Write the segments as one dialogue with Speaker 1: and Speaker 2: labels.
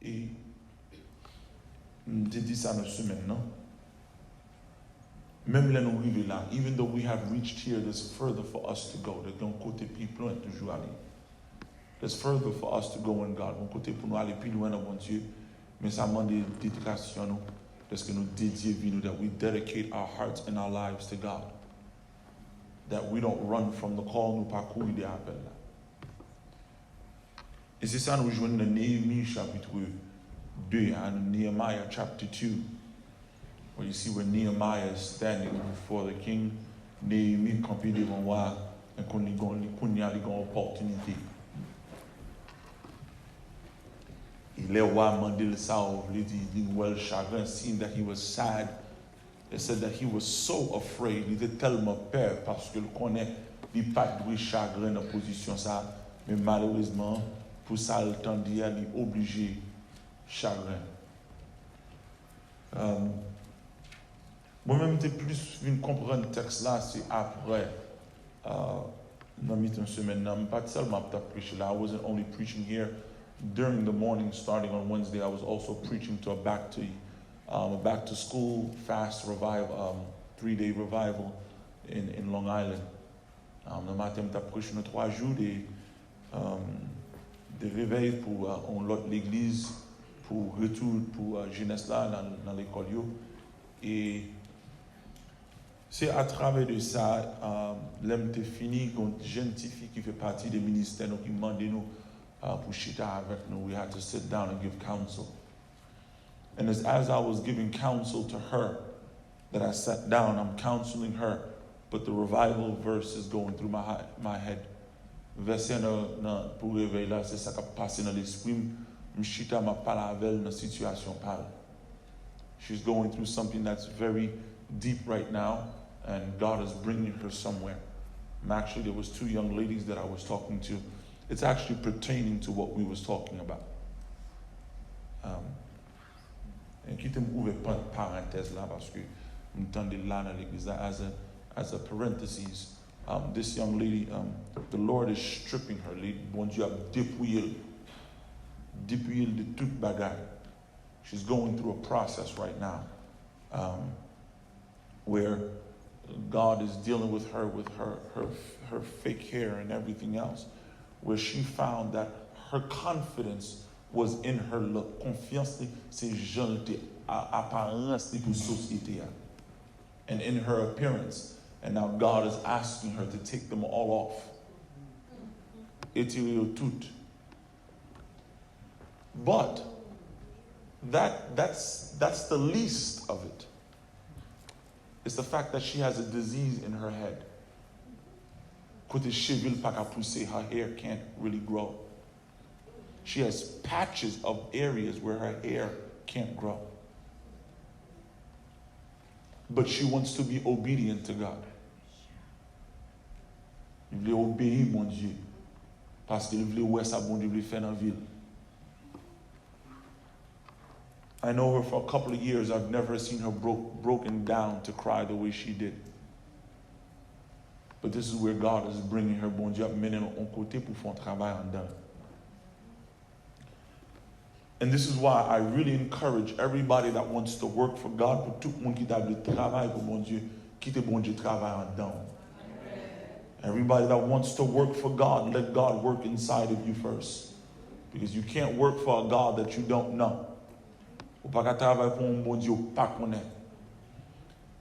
Speaker 1: Et je dis ça dans la semaine, non? Même là, nous arrivons là, even though we have reached here, there's further for us to go. There's un côté plus loin toujours aller. There's further for us to go in God. Un côté pour nous aller plus loin dans mon Dieu. Mais ça demande des dédications, nous. Parce que nous dédions vie, nous, that we dedicate our hearts and our lives to God. That we don't run from the call, nous pas courir des appels là. Et c'est ça nous joignons dans Néhémie chapitre 2, and Nehemiah chapter 2, where you see where Nehemiah is standing before the king. Néhémie campé devant moi, et qu'on y a une opportunité. Il est roi mandé ça, il dit well chagrin, seeing that he was sad. It said that he was so afraid. Il était tellement peur parce qu'il connaît, il pas de chagrin dans position ça, mais malheureusement pour ça le temps d'y aller obligé chagrin. Moi-même, j'ai plus venu comprendre le texte là, c'est après, dans une semaine, pas seulement pour prêcher là. I wasn't only preaching here during the morning, starting on Wednesday. I was also preaching to a back to school fast revival, 3-day revival in Long Island. Le matin, je prêché 3 jours de réveil pour l'église, pour retour pour jeunesse là dans l'école. Et c'est à travers de ça, l'homme est fini, une jeune fille qui fait partie des ministères, qui m'a demandé nous pour chita avec nous. We had to sit down and give counsel. And as I was giving counsel to her, that I sat down, I'm counseling her, but the revival verse is going through my head. Verset pour réveiller là, c'est ça qui a passé dans l'esprit. Mchita m'a parlé avec elle dans situation parle. She's going through something that's very deep right now, and God is bringing her somewhere. And actually, there was 2 young ladies that I was talking to. It's actually pertaining to what we was talking about. Et qui te m'ouvre parenthèse là parce que m'entendez là dans l'église as a parenthesis. This young lady, the Lord is stripping her. Bon Dieu a dépouillé de toute bagaille. She's going through a process right now where God is dealing with her fake hair and everything else, where she found that her confidence was in her look. Confiance, c'est jeunesse, apparence pour société, and in her appearance. And now God is asking her to take them all off. Étirer tout. But that's the least of it. It's the fact that she has a disease in her head. Côté cheveux pas pousser, her hair can't really grow. She has patches of areas where her hair can't grow. But she wants to be obedient to God. Il veut obéir mon Dieu parce qu'il veut voir ça bon Dieu veut faire dans la ville. I know her for a couple of years. I've never seen her broken down to cry the way she did. But this is where God is bringing her. Bon Dieu a mené en côté pour faire un travail en dedans. And this is why I really encourage everybody that wants to work for God, pour tout le monde qui a le travail pour bon Dieu, quitte bon Dieu travail en dedans. Everybody that wants to work for God, let God work inside of you first. Because you can't work for a God that you don't know.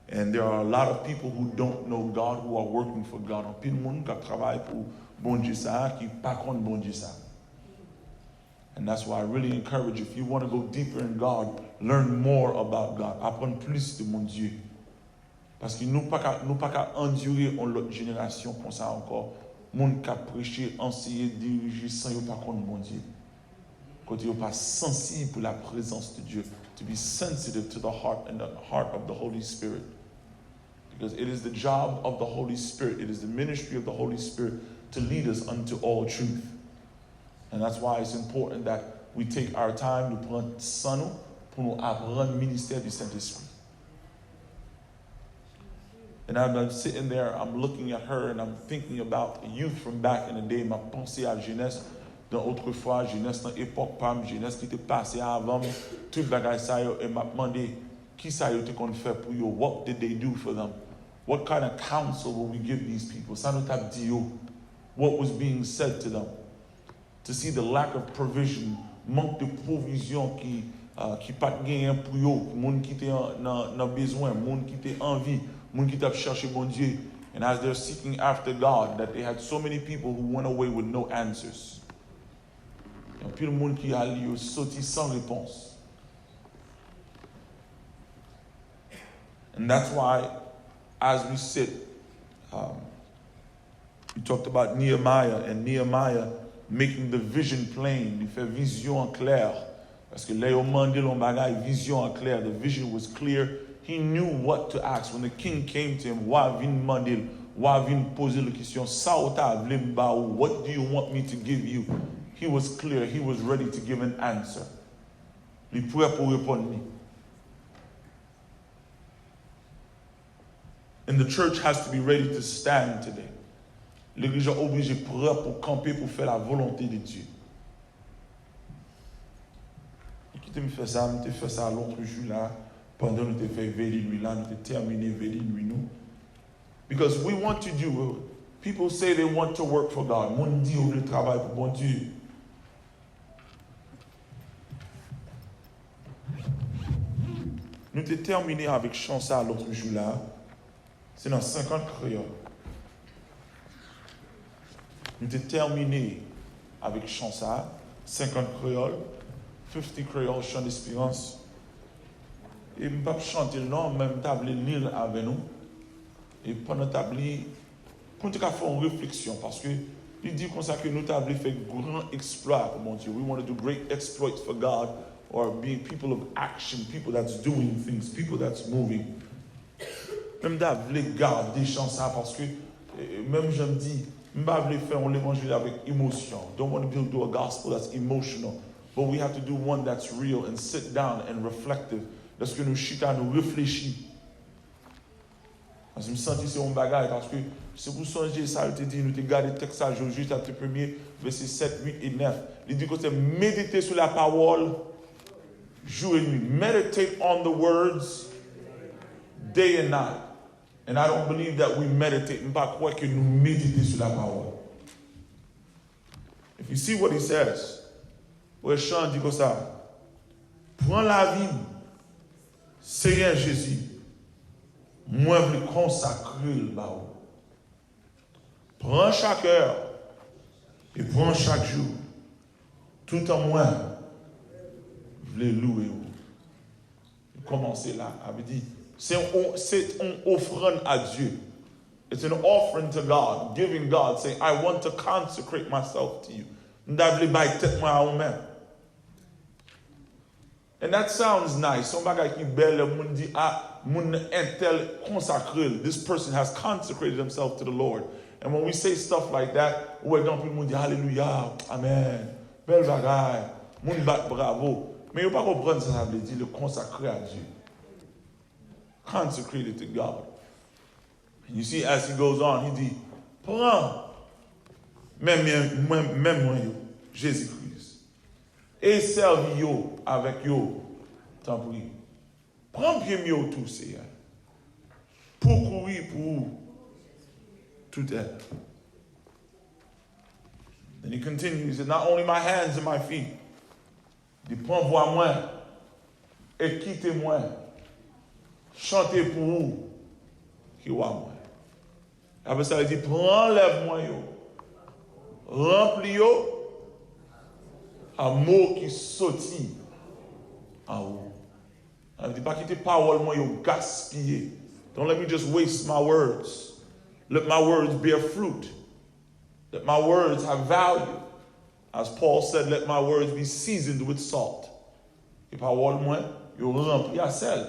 Speaker 1: And there are a lot of people who don't know God, who are working for God. And that's why I really encourage you, if you want to go deeper in God, learn more about God. Apprendre plus de mon Dieu. Parce que nous pas qu'à endurer l'autre génération comme ça encore. Monde qui a prêché, enseigné, dirigé sans yo pas connaître mon Dieu. Quand yo pas sensible pour la présence de Dieu. To be sensitive to the heart and the heart of the Holy Spirit. Because it is the job of the Holy Spirit, it is the ministry of the Holy Spirit to lead us unto all truth. And that's why it's important that we take our time to prendre sans nous pour nous apprendre le ministère du Saint-Esprit. And I'm sitting there, I'm looking at her and I'm thinking about the youth from back in the day, ma pensée à jeunesse, dans autrefois, jeunesse dans l'époque PAM, jeunesse qui était passée avant, tout le bagage ça, et m'a demandé qui ça y était qu'on fait pour eux, what did they do for them? What kind of counsel will we give these people? Ça nous t'a dit what was being said to them. To see the lack of provision, manque de provision qui pas gagné pour eux, monde qui était dans besoin, monde qui était en vie, monde qui t'a cherché bon Dieu. And as they're seeking after God, that they had so many people who went away with no answers. Et puis le monde qui a sorti sans réponse. And that's why, as we sit, we talked about Nehemiah, and Nehemiah making the vision plain. Il fait vision en clair. Parce que là, il demandé l'on bagaille, vision en clair. The vision was clear. He knew what to ask. When the king came to him, why vin demander, why vin poser la question, what do you want me to give you? He was clear. He was ready to give an answer. Il est prêt pour répondre. And the church has to be ready to stand today. L'église est obligée prêt pour camper, pour faire la volonté de Dieu. Qui me fait ça, me fait ça l'autre jour là, pendant que nous fait veiller nuit là, nous terminé veiller nuit nous. Because we want to do, people say they want to work for God. Mon dit on le travail pour bon Dieu. Nous avons terminé avec Chansa l'autre jour là. C'est dans 50 créoles. Nous avons terminé avec Chansa, 50 créoles, 50 créoles, chant d'espérance. Et je ne vais pas chanter le nom, même table lire avec nous. Et pendant table, pour nous faire une réflexion, parce que il dit comme ça que nous avons fait grand exploit pour mon Dieu. We want to do great exploits for God, or being people of action, people that's doing things, people that's moving. Même d'avler garder Chansa parce que même je me dis, je ne vais pas faire l'évangile avec émotion. Don't want to do a gospel that's emotional, but we have to do one that's real and sit down and reflective. Parce que nous chita, nous réfléchissons. Parce que je me sens que c'est un bagage, parce que c'est pour songer ça, je te dis, nous te gardé le texte à Josué, chapitre 1er, versets 7, 8 et 9. Il dit que c'est méditer sur la parole, jour et nuit. Meditate on the words, day and night. And I don't believe that we meditate. Je ne pas croire que nous méditons sur la parole. If you see what he says, le chant dit comme ça, prends la vie, Seigneur Jésus, moi je veux consacrer le baou. Prends chaque heure et prends chaque jour. Tout en moi, je veux louer. Commencez là, avait dit. C'est une offrande à Dieu. It's an offering to God, giving God, saying, I want to consecrate myself to you. And that sounds nice. Somebody qui belle, moun dit, moun intel consacré. This person has consecrated himself to the Lord. And when we say stuff like that, ou exemple, moun dit, Hallelujah, Amen, belle bagaille, moun bat bravo. Mais il ne faut pas comprendre ça veut dire le consacrer à Dieu. Consecrated to God. And you see, as he goes on, he dit, prends, même moi, Jésus-Christ, et servis yo avec yo, tant pis. Prends bien mieux tout, Seigneur, pour courir pour tout être. Then he continues, he said, not only my hands and my feet, il dit, prends voix moi, et quittez-moi. Chantez pour vous, qui voit moi. Après ça, il dit, prends lève-moi, remplis un mot qui sortit en haut. Il dit, pas quitter parole, moi, gaspiller. Don't let me just waste my words. Let my words bear fruit. Let my words have value. As Paul said, let my words be seasoned with salt. Et parole, moi, remplis à sel.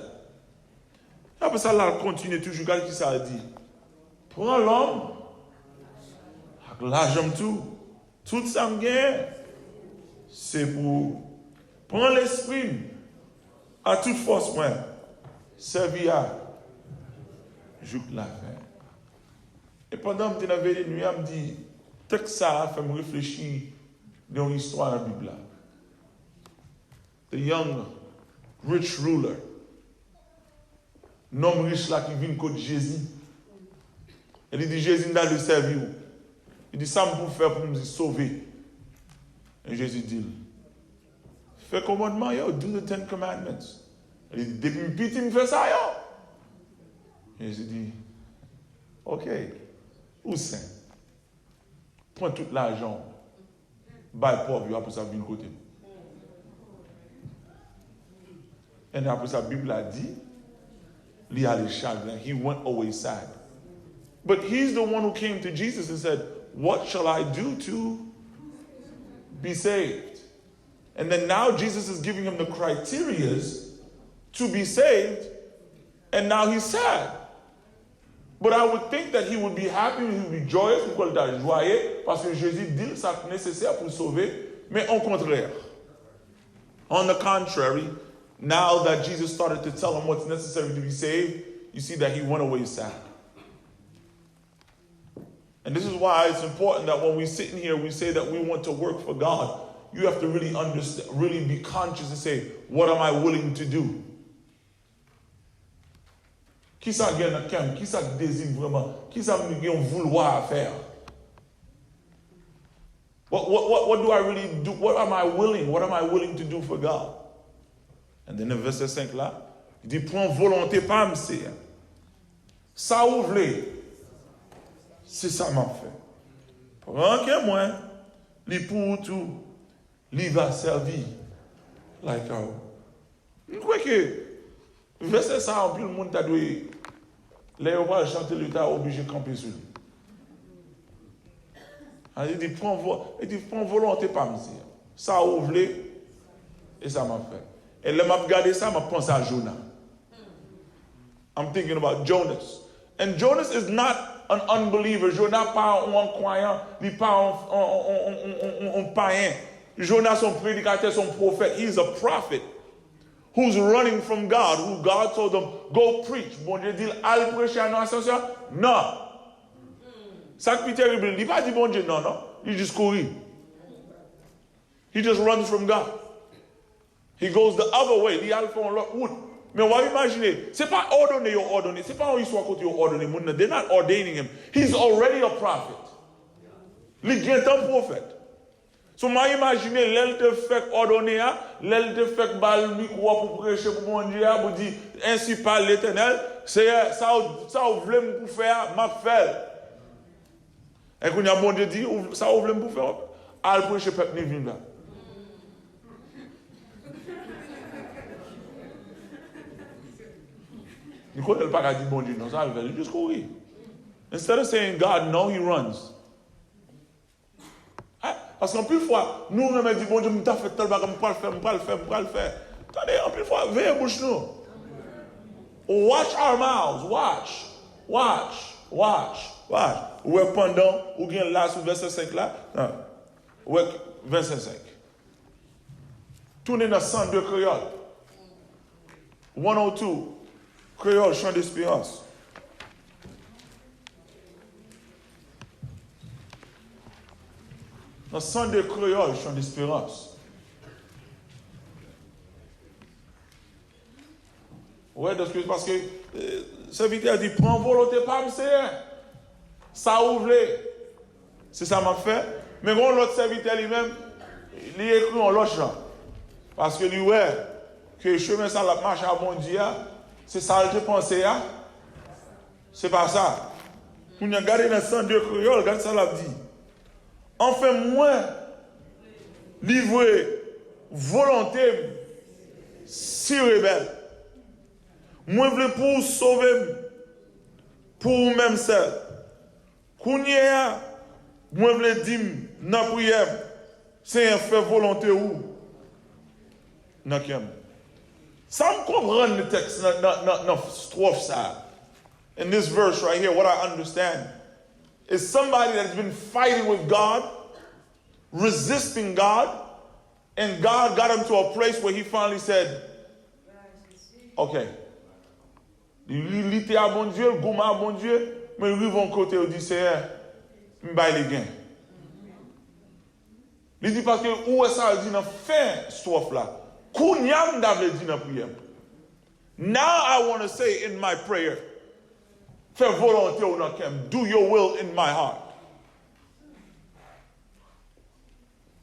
Speaker 1: Après ça, là, continue toujours, regarde qui ça dit. Prends l'homme, là, j'aime tout ça me gagne, c'est pour prendre l'esprit, à toute force, moi, servir à jour la fin. Et pendant que je suis dans la nuit, je me dis, tout ça fait me réfléchir dans l'histoire de la Bible. The young rich ruler. Un homme riche là qui vient contre Jésus. Il dit, Jésus n'a le servir. Il dit, ça me pour faire pour me sauver. Et Jésus dit, fais commandement, yo, do the 10 commandments. Il dit, depuis petit, me fait ça, yo. Jésus dit, ok, où c'est? Prends tout l'argent, baille pauvre, après ça, vient côté. Et après ça, la Bible a dit, il a les chagrins, he went away sad. But he's the one who came to Jesus and said, what shall I do to be saved? And then now Jesus is giving him the criterias to be saved, and now he's sad. But I would think that he would be happy, he would be joyous, il would be joyeux, parce que Jésus dit ça nécessaire pour sauver, mais au contraire. On the contrary, now that Jesus started to tell him what's necessary to be saved, you see that he went away sad. And this is why it's important that when we sit in here, we say that we want to work for God. You have to really understand, really be conscious and say, what am I willing to do? Qui ça gagne à cœur? Qui ça désire vraiment? Qui ça me vouloir faire? What do I really do? What am I willing? What am I willing to do for God? And then in verset 5 là, il dit, prends volonté pas me c'est. Ça ouvre. C'est ça m'a fait. Prends que moi, li pour tout, li va servir. Like how. Je crois que verset ça, en plus le monde t'a doué. Les rois chanter le tas obligé de camper sur lui. Il dit prends volonté pas me dire. Ça ouvre et ça m'a fait. Et là m'a regardé ça, m'a pensé à Jonah. I'm thinking about Jonas. And Jonas is not an unbeliever. Jonas pas un croyant, ni pas un païen. Jonas son prédicateur, son prophète. He's a prophet who's running from God, who God told them, go preach. Bon Dieu dit, allez prêcher à nation. Non. Ça qui est terrible, il va dire bon Dieu, non. Il juste courir. He just runs from God. He goes the other way. Il a fait un autre route. Mais on va imaginer, c'est pas ordonné, c'est pas une histoire côté ordonné. They're not ordaining him. He's already a prophet. Il est un prophète. So, moi, imaginez, l'elle te fait ordonner, l'elle te fait bal micro pour prêcher pour mon Dieu, pour dire, ainsi parle l'Éternel, c'est ça, vous voulez me faire, m'a fait. Et quand il y a bon Dieu dit, ça, vous voulez me faire, allez prêcher, peuple, ni là. Il ne connaît pas dire bon Dieu, non, ça, il va juste courir. Instead of saying God, no, he runs. Parce qu'en plus de fois, nous, on dit, bon Dieu, je t'ai fait tel bagage, je ne peux pas le faire. Attendez, en plus de fois, veillez bouche nous. Watch our mouths, watch. Ou pendant, ou bien là, sur verset 5 là, ou verset 5. Tournez dans 102 créole. 102, créole, chant d'espérance. Dans 102 créoles, chant d'espérance. Oui, parce que le serviteur dit, prends volonté, pas me faire. Ça ouvre. C'est ça m'a fait. Mais quand l'autre serviteur lui-même, il écrit en l'autre chant. Parce que lui, ouais, que le chemin, ça la marche à bon Dieu, c'est ça que tu pensais, c'est pas ça. Vous regardez dans 102 créoles, regardez ça l'a dit. Enfin, moi, livrer volonté si rebelle. Moi, je veux pour sauver pour vous-même seul. Kounia, moi, je veux dire, dans la prière, c'est un fait volonté où? Dans qui? Ça me comprend le texte, dans strophe ça. In this verse right here, what I understand is somebody that's been fighting with God, resisting God, and God got him to a place where he finally said, okay. Il était à bon Dieu, le gourmand à bon Dieu, mais il arrive à un côté où il dit, c'est m'baille les gains. Il dit parce que où est ça dit dans fin strophe là. Kounyam d'avle dit dans prière. Now I want to say in my prayer, fais volonté ou dans kem, do your will in my heart.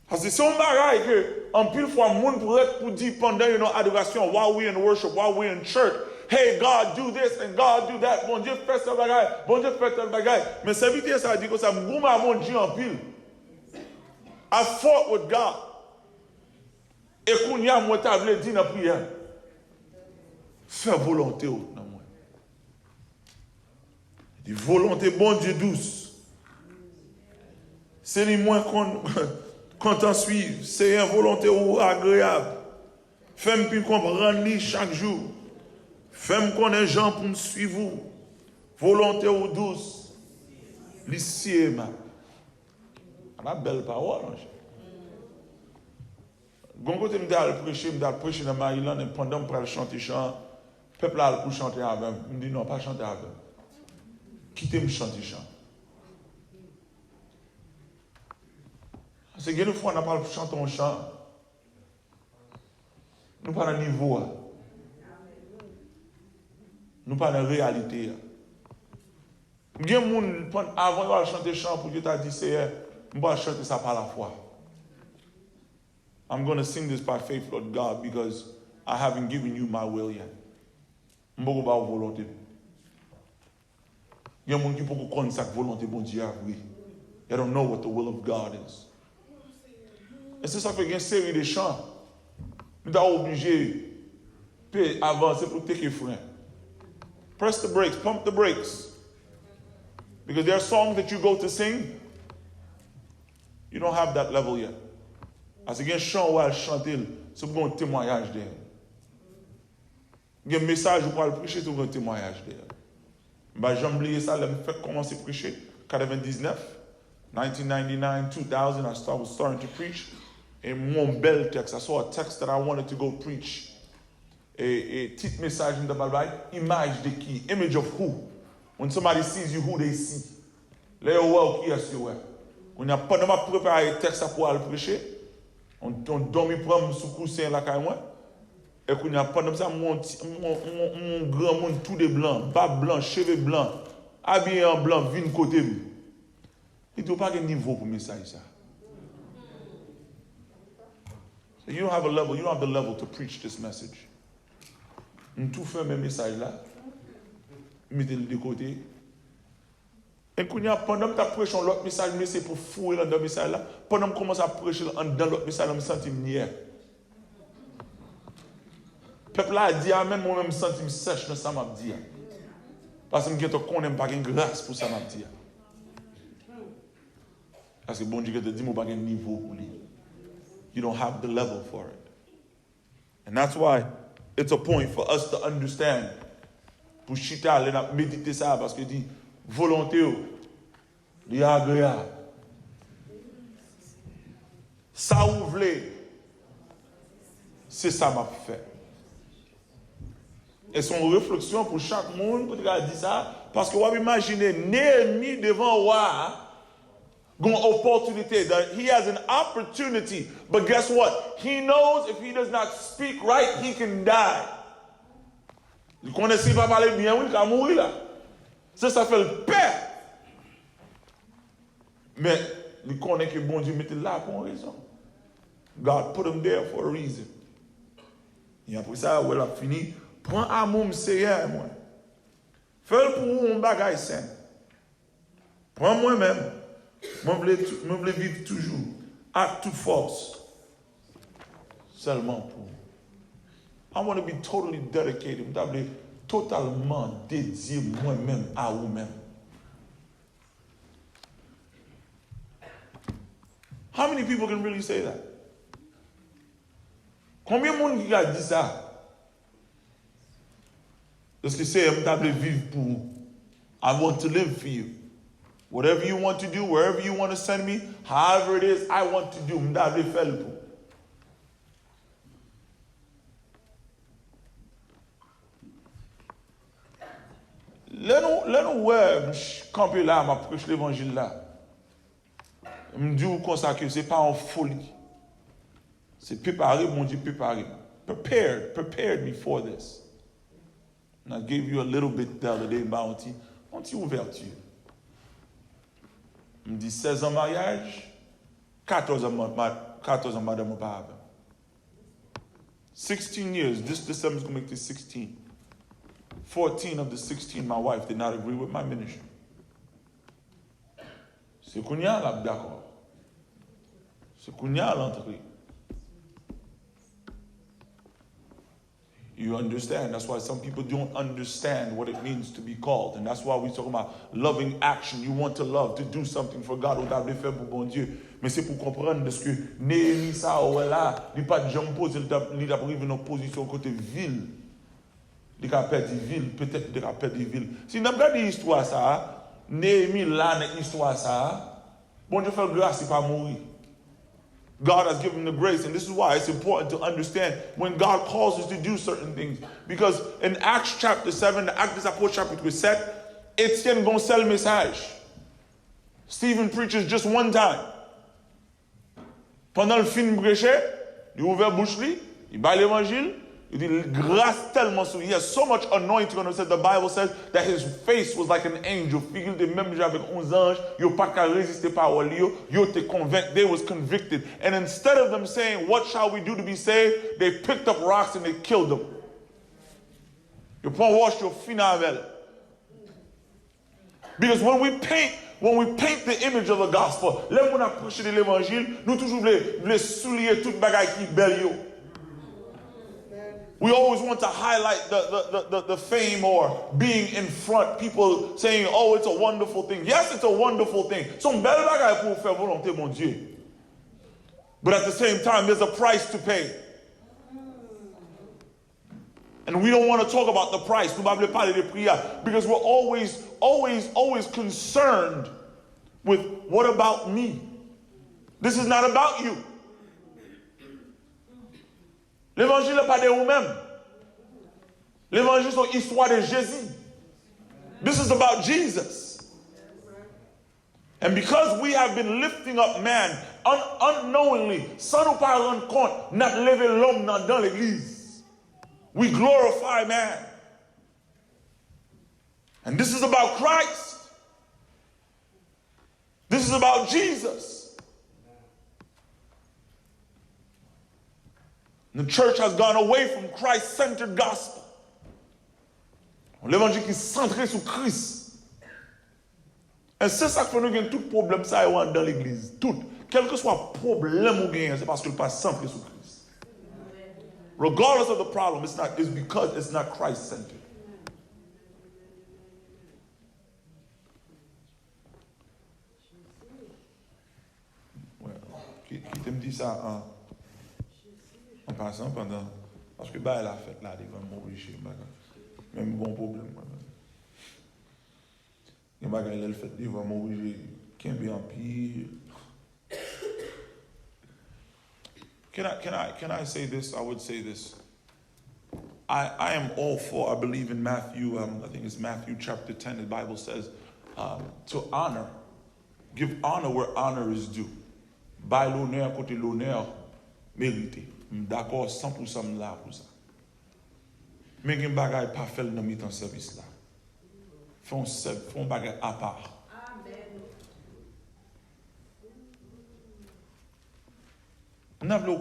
Speaker 1: Parce que c'est un bagage que, en pile fois, moun pour dire pendant une adoration, while we in worship, while we in church, hey, God, do this and God, do that. Bon Dieu fait ce bagage, bon Dieu fait tel bagage. Mais ça veut dire ça dit que ça m'gouma mon Dieu en pile. I fought with God. Et qu'on y a moi t'avle dit dans la prière. Fais volonté ou dans moi. Dit volonté bon Dieu douce. C'est les moins qu'on t'en suive. C'est une volonté ou agréable. Fais-moi puis comprendre chaque jour. Fais-moi connaître gens pour me suivre. Volonté ou douce. L'ici ma. La belle parole. Quand je suis prêcher dans Maryland, et pendant que je chanter chant, le peuple a pour chanter avec moi. Je me dis non, pas chanter avec moi. Quittez-moi chanter chant. C'est que une fois, on n'a pas chanté un chant. Nous pas dans le niveau. Nous pas dans la réalité. Il y a des gens, avant de chanter chant, pour Dieu t'a dit, c'est je vais chanter ça par la foi. I'm going to sing this by faith, Lord God, because I haven't given you my will yet. Je ne vais pas volonté. Il y a des gens qui peuvent connaître cette volonté, bon Dieu, oui. They don't know what the will of God is. Et c'est ça fait qu'il y a une série de chants. Nous sommes obligés d'avancer pour take a frein. Press the brakes, pump the brakes. Because there are songs that you go to sing, you don't have that level yet. Parce qu'il y a un chant où elle chante, c'est pour un témoignage d'elle. Il y a un message où elle prêcher, c'est pour un témoignage d'elle. J'ai oublié ça, je me fait commencer à prêcher. 99, 1999, 2000, I was starting to preach. Et mon bel texte, I saw a text that I wanted to go preach. Et petit message dans la Bible, image de qui? Image of who? When somebody sees you, who they see? Là, où qui est-ce que vous êtes? On n'a pas de préparé un texte pour aller prêcher. On dormi pour me sous coussin là quand moi. Et qu'on n'a pas de ça mon grand monde tout de blanc, bas blanc, cheveux blancs, habillé en blanc, vine côté. Il ne doit pas avoir de niveau pour message ça. So you don't have a level, you don't have the level to preach this message. On tout fait mes messages là. Mettez-le de côté. Et pendant que tu prêches l'autre message, mais c'est pour fouiller dans le message là. Pendant que je commence à prêcher dans l'autre message, je me sens niais. Le peuple a dit Amen, moi-même je me sens sèche dans ça m'a dit. Parce que je ne connais pas de grâce pour ça m'a dit. Parce que bon Dieu te dit, je n'ai pas de niveau pour lui. You don't have the level for it. And that's why it's a point for us to understand. Pour chiter, aller méditer ça, parce que dit, volonté, il est agréable. Ça vous voulez, c'est ça m'a fait. Et son réflexion pour chaque monde, pour dire ça, parce que vous imaginez, Néhémie devant roi, une opportunité, that he has an opportunity, but guess what? He knows if he does not speak right, he can die. Il connaît s'il va parler bien, il va mourir là. Ça fait le père. Mais il connaît que bon Dieu mettait là pour une raison. God put him there for a reason. Et après ça, elle a fini. Prends amour, Seigneur, moi. Fais-le pour un bagage sain. Prends moi-même. Moi, je veux vivre toujours. À toute force. Seulement pour. I want to be totally dedicated. Je veux totalement dédié moi-même à vous-même. How many people can really say that? Combien de monde qui a dit ça? Parce que c'est je veux vivre pour vous. I want to live for you. Whatever you want to do, wherever you want to send me, however it is, I want to do. Je veux faire pour. Là, nous camper là, m'a prêché l'évangile là. Je me dis comme ça que ce n'est pas en folie. C'est préparé, mon Dieu, préparé. Prepared me for this. And I gave you a little bit the other day about ouverture. Je me dis 16 ans mariage, 14 ans madame ou pas. 16 years, this December is going to make this 16. 14 of the 16, my wife did not agree with my ministry. C'est qu'on y a là, d'accord. C'est qu'on y a l'entrée. You understand? That's why some people don't understand what it means to be called. And that's why we talk about loving action. You want to love, to do something for God, ou d'abord faire pour bon Dieu. Mais c'est pour comprendre ce que Néhémie, ça, ou là, il n'y a pas de gens posés, il a pris une position côté ville. Il a perdu ville, peut-être il a perdu ville. Si nous regardons l'histoire, ça, Néhémie, là, dans l'histoire, ça, bon Dieu fait grâce, il n'est pas mourir. God has given the grace, and this is why it's important to understand when God calls us to do certain things. Because in Acts chapter 7, the Actes des Apôtres chapitre 7, Étienne gon sel message. Stephen preaches just one time. Pendant le film prêché, il ouvert bouche li, il bat l'évangile, il dit grâce tellement sur lui. He has so much anointing on him. The Bible says that his face was like an angel. Figure de même avec 11 anges, yo pas qu'à résister parole yo te convainc. They was convicted. And instead of them saying, what shall we do to be saved? They picked up rocks and they killed them. You prends wash your finavel. Because when we paint the image of the gospel, là on a prêché de l'évangile, nous toujours voulons souligner toute bagaille qui belle yo. We always want to highlight the fame or being in front. People saying, oh, it's a wonderful thing. Yes, it's a wonderful thing. Son belle bagaille pour faire volonté, mon Dieu. But at the same time, there's a price to pay. And we don't want to talk about the price. Nous ne parler des prix because we're always concerned with what about me? This is not about you. L'évangile n'est pas de vous-même. L'évangile c'est l'histoire de Jésus. This is about Jesus. And because we have been lifting up man unknowingly, sans nous pas rendre compte, not lever l'homme dans l'église. We glorify man. And this is about Christ. This is about Jesus. The church has gone away from Christ-centered gospel. L'évangile qui est centré sur Christ. Et c'est ça que fait nous gagner tout problème ça dans l'église. Tout. Quel que soit le problème ou gagne, c'est parce que le pas centré sur Christ. Regardless of the problem, it's because it's not Christ-centered. Qui te me dit ça en passant pendant. Parce que bah, elle a fait là, devant mon riche, même bon problème. Il y a elle fait devant mon riche, qui est bien pire. Can I say this? I would say this. I am all for, I believe in Matthew, I think it's Matthew chapter 10, the Bible says, to honor. Give honor where honor is due. By l'honneur côté l'honneur mérité. D'accord, 100% là pour ça. Mais il y a des bagages pas fait dans le service là. Font bagages à part. Nous devons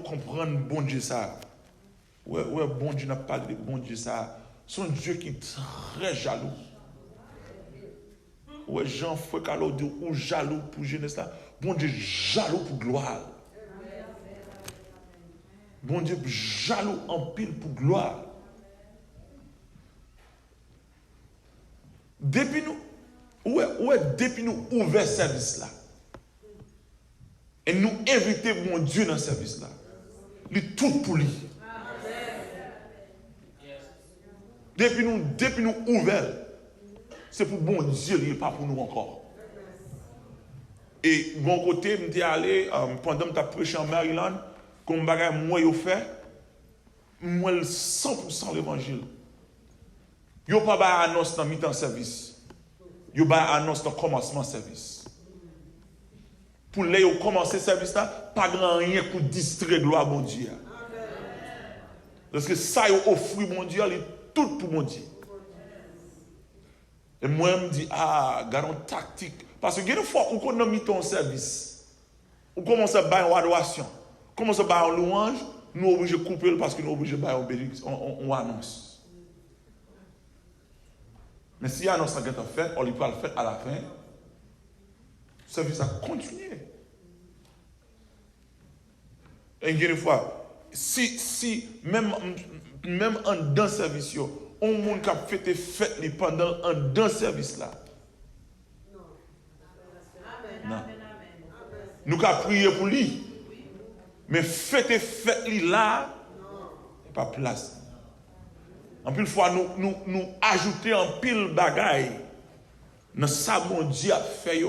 Speaker 1: comprendre bon Dieu ça. Ouais, bon Dieu n'a pas de bon Dieu ça. C'est un Dieu qui est très jaloux. Ouais, Jean Foucault dit ou jaloux pour jeunesse là. Bon Dieu jaloux pour gloire. Bon Dieu jaloux en pile pour gloire. Depuis nous ouvert service là. Et nous inviter mon Dieu dans ce service là. Il est tout pour lui. Depuis nous ouvert, c'est pour bon Dieu, il n'est pas pour nous encore. Et bon côté, je suis allé, pendant que je prêché en Maryland, comme bagage moi yo fait, moi 100% l'évangile. Yo pas ba annonce dans mi-temps service. Yo ba annonce dans commencement service. pour les commencer service là, pas grand rien pour distraire gloire mon Dieu. Parce que ça y offre mon Dieu, il est tout pour mon Dieu. Et moi je me dis gardons tactique parce que une fois où on a mis ton service, on commence à faire une adoration, commence à faire une louange, nous obligés de couper parce que nous obligés de faire une annonce. Mais si l'annonce est faite, on lui peut le faire à la fin, le service a continué. Et une fois, si même en dans service, on monde qui a fait des fêtes pendant un dans service là. Non. Nous avons prié pour lui. Mais faites là, pas place. En pile fois, nous ajoutons en pile bagaille dans ça mon Dieu a fait.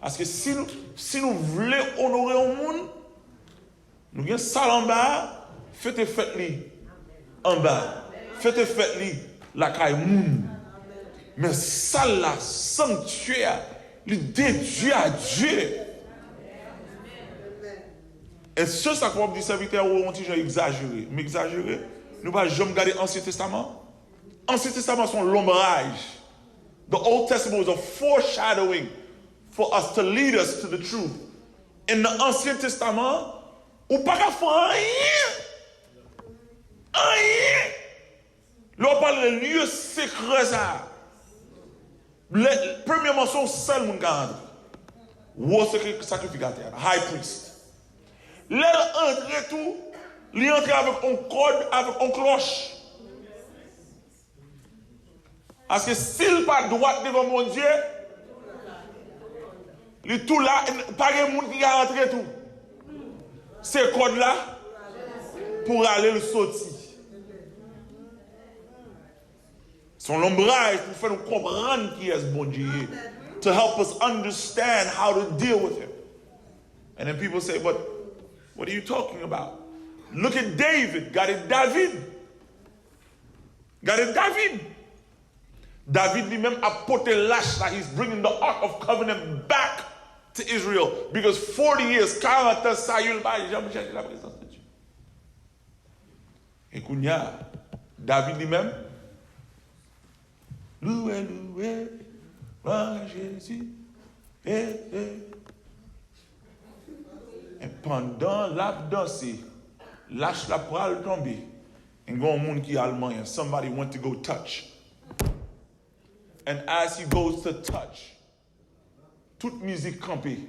Speaker 1: Parce que si nous voulons honorer un monde, nous avons ça en bas, faites li en bas. Faites li la caille moun. Mais ça là, sanctuaire, le dédié à Dieu. Et ce ça qu'on dit serviteur ou on dit exagéré, mais exagéré, nous pas jamais regarder l'Ancien Testament. L'Ancien Testament sont l'ombrage. The Old Testament was a foreshadowing for us to lead us to the truth. In the Ancien Testament, ou pas qu'à faire rien. Rien. L'on parle de lieux secrets ça. Premièrement, son seul mon garde. Ou sacrificateur, high priest. Là, entre tout, il entre avec un code, avec une cloche. Parce que s'il pas droit devant mon Dieu, il tout là, pas de monde qui a rentré tout. C'est code là pour aller le sortir. Son ombrage pour faire nous comprendre qui est ce bon Dieu. To help us understand how to deal with him. And then people say, but what are you talking about? Look at David. Got it, David. Got it, David. David lui-même a porté l'âge là. He's bringing the Ark of Covenant back to Israel. Because 40 years, 40 ans, ça y est, jamais cherché la présence de Dieu. Et Kounia, David lui-même, loué, loué, roi Jésus. Et pendant la danse, lâche la poêle tomber. And go on qui allemand, somebody went to go touch. And as he goes to touch, toute musique campée,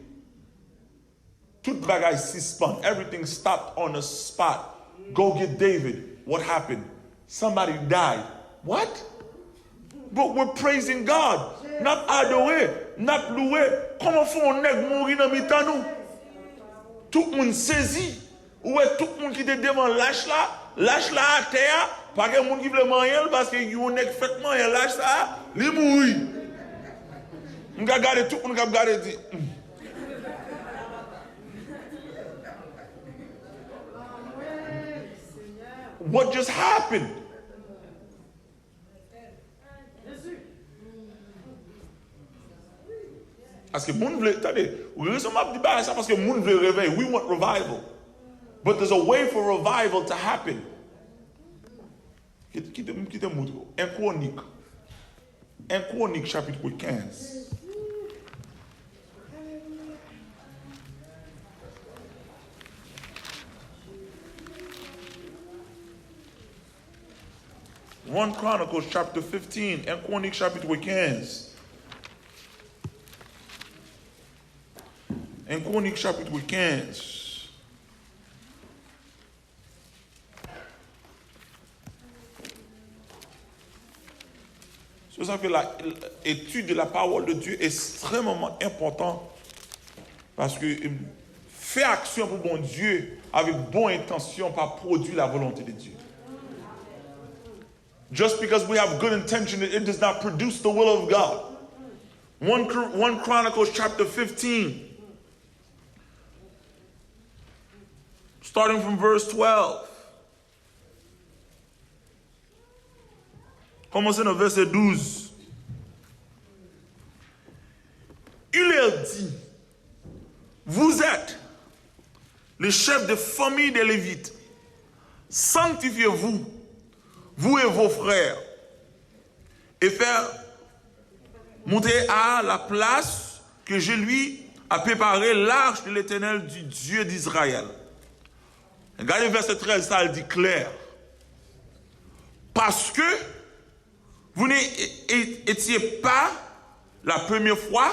Speaker 1: toute bagaille suspend, everything stopped on the spot. Go get David. What happened? Somebody died. What? But we're praising God, not adorer, not louer. Comment faut-on mourir dans mi-temps nous? Tout le monde saisit. Ou est tout le monde qui était devant lâche là à terre, pas que monde qui veut manger parce que you n'est fait manger lâche ça, il mourit. On va regarder tout le monde qui regarde dit. What just happened? Parce que moun vle, attendez, raison m'a dit ça parce que moun vle réveil. We want revival. But there's a way for revival to happen. Qui te montre? Un Chronique chapitre 15. One Chronicles chapter 15. Un Chronique chapitre 15. Un Chronique chapitre 15. C'est ça que l'étude de la parole de Dieu est extrêmement importante parce que faire action pour bon Dieu avec bonne intention par produit la volonté de Dieu. Just because we have good intention, it does not produce the will of God. 1 Chronicles chapter 15. Starting from verse 12. Commencez dans verset 12. Il est dit, vous êtes les chefs de famille des Lévites. Sanctifiez-vous, vous et vos frères, et faire monter à la place que je lui ai préparée l'arche de l'Éternel du Dieu d'Israël. Regardez verset 13, ça le dit clair. Parce que vous n'étiez pas la première fois,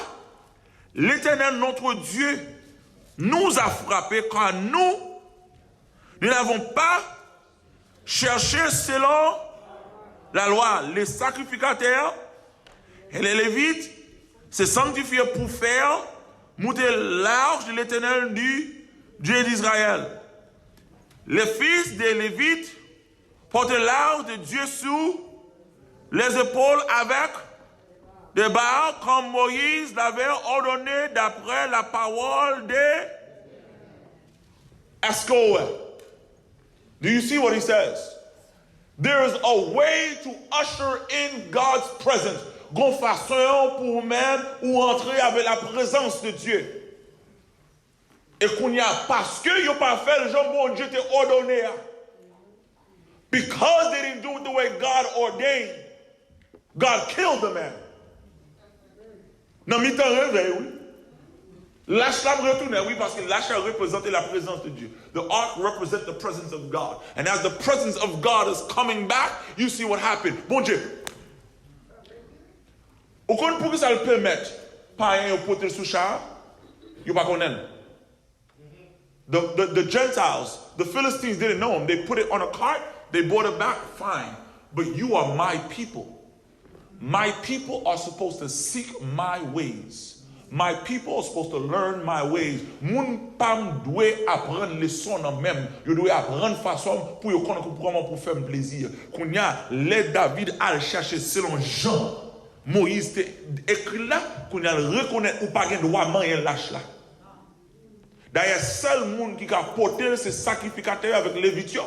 Speaker 1: l'Éternel notre Dieu nous a frappés car nous n'avons pas cherché selon la loi. Les sacrificateurs et les Lévites se sanctifiaient pour faire monter l'arche de l'Éternel du Dieu d'Israël. Les fils des Lévites portaient l'arche de Dieu sous les épaules avec des barres comme Moïse l'avait ordonné d'après la parole de Escoe. Do you see what he says? There is a way to usher in God's presence. Gon façon pour même ou entrer avec la présence de Dieu. Et qu'on y a parce que yo pas fait le genre bon Dieu t'a ordonné. Because they didn't do it the way God ordained, God killed the man. Non, mi-temps réveil, oui. L'arche là retourne, oui, parce que l'arche représentait la présence de Dieu. The ark represents the presence of God. And as the presence of God is coming back, you see what happened. Bon Dieu. Au compte pour que ça le permette, pas un potel sous char, you pas connaître. The Gentiles, the Philistines didn't know him. They put it on a cart, they brought it back, fine. But you are my people. My people are supposed to seek my ways. My people are supposed to learn my ways. Moun pam doit apprendre leçon en même. Yo doit apprendre façon pour yo connaître comment pour faire plaisir. Kounya les David al chercher selon Jean. Moïse écrit là qu'on a reconnaître ou pas gain droit manger lâche là. D'ailleurs seul monde qui a porter c'est sacrificateur avec Lévitique.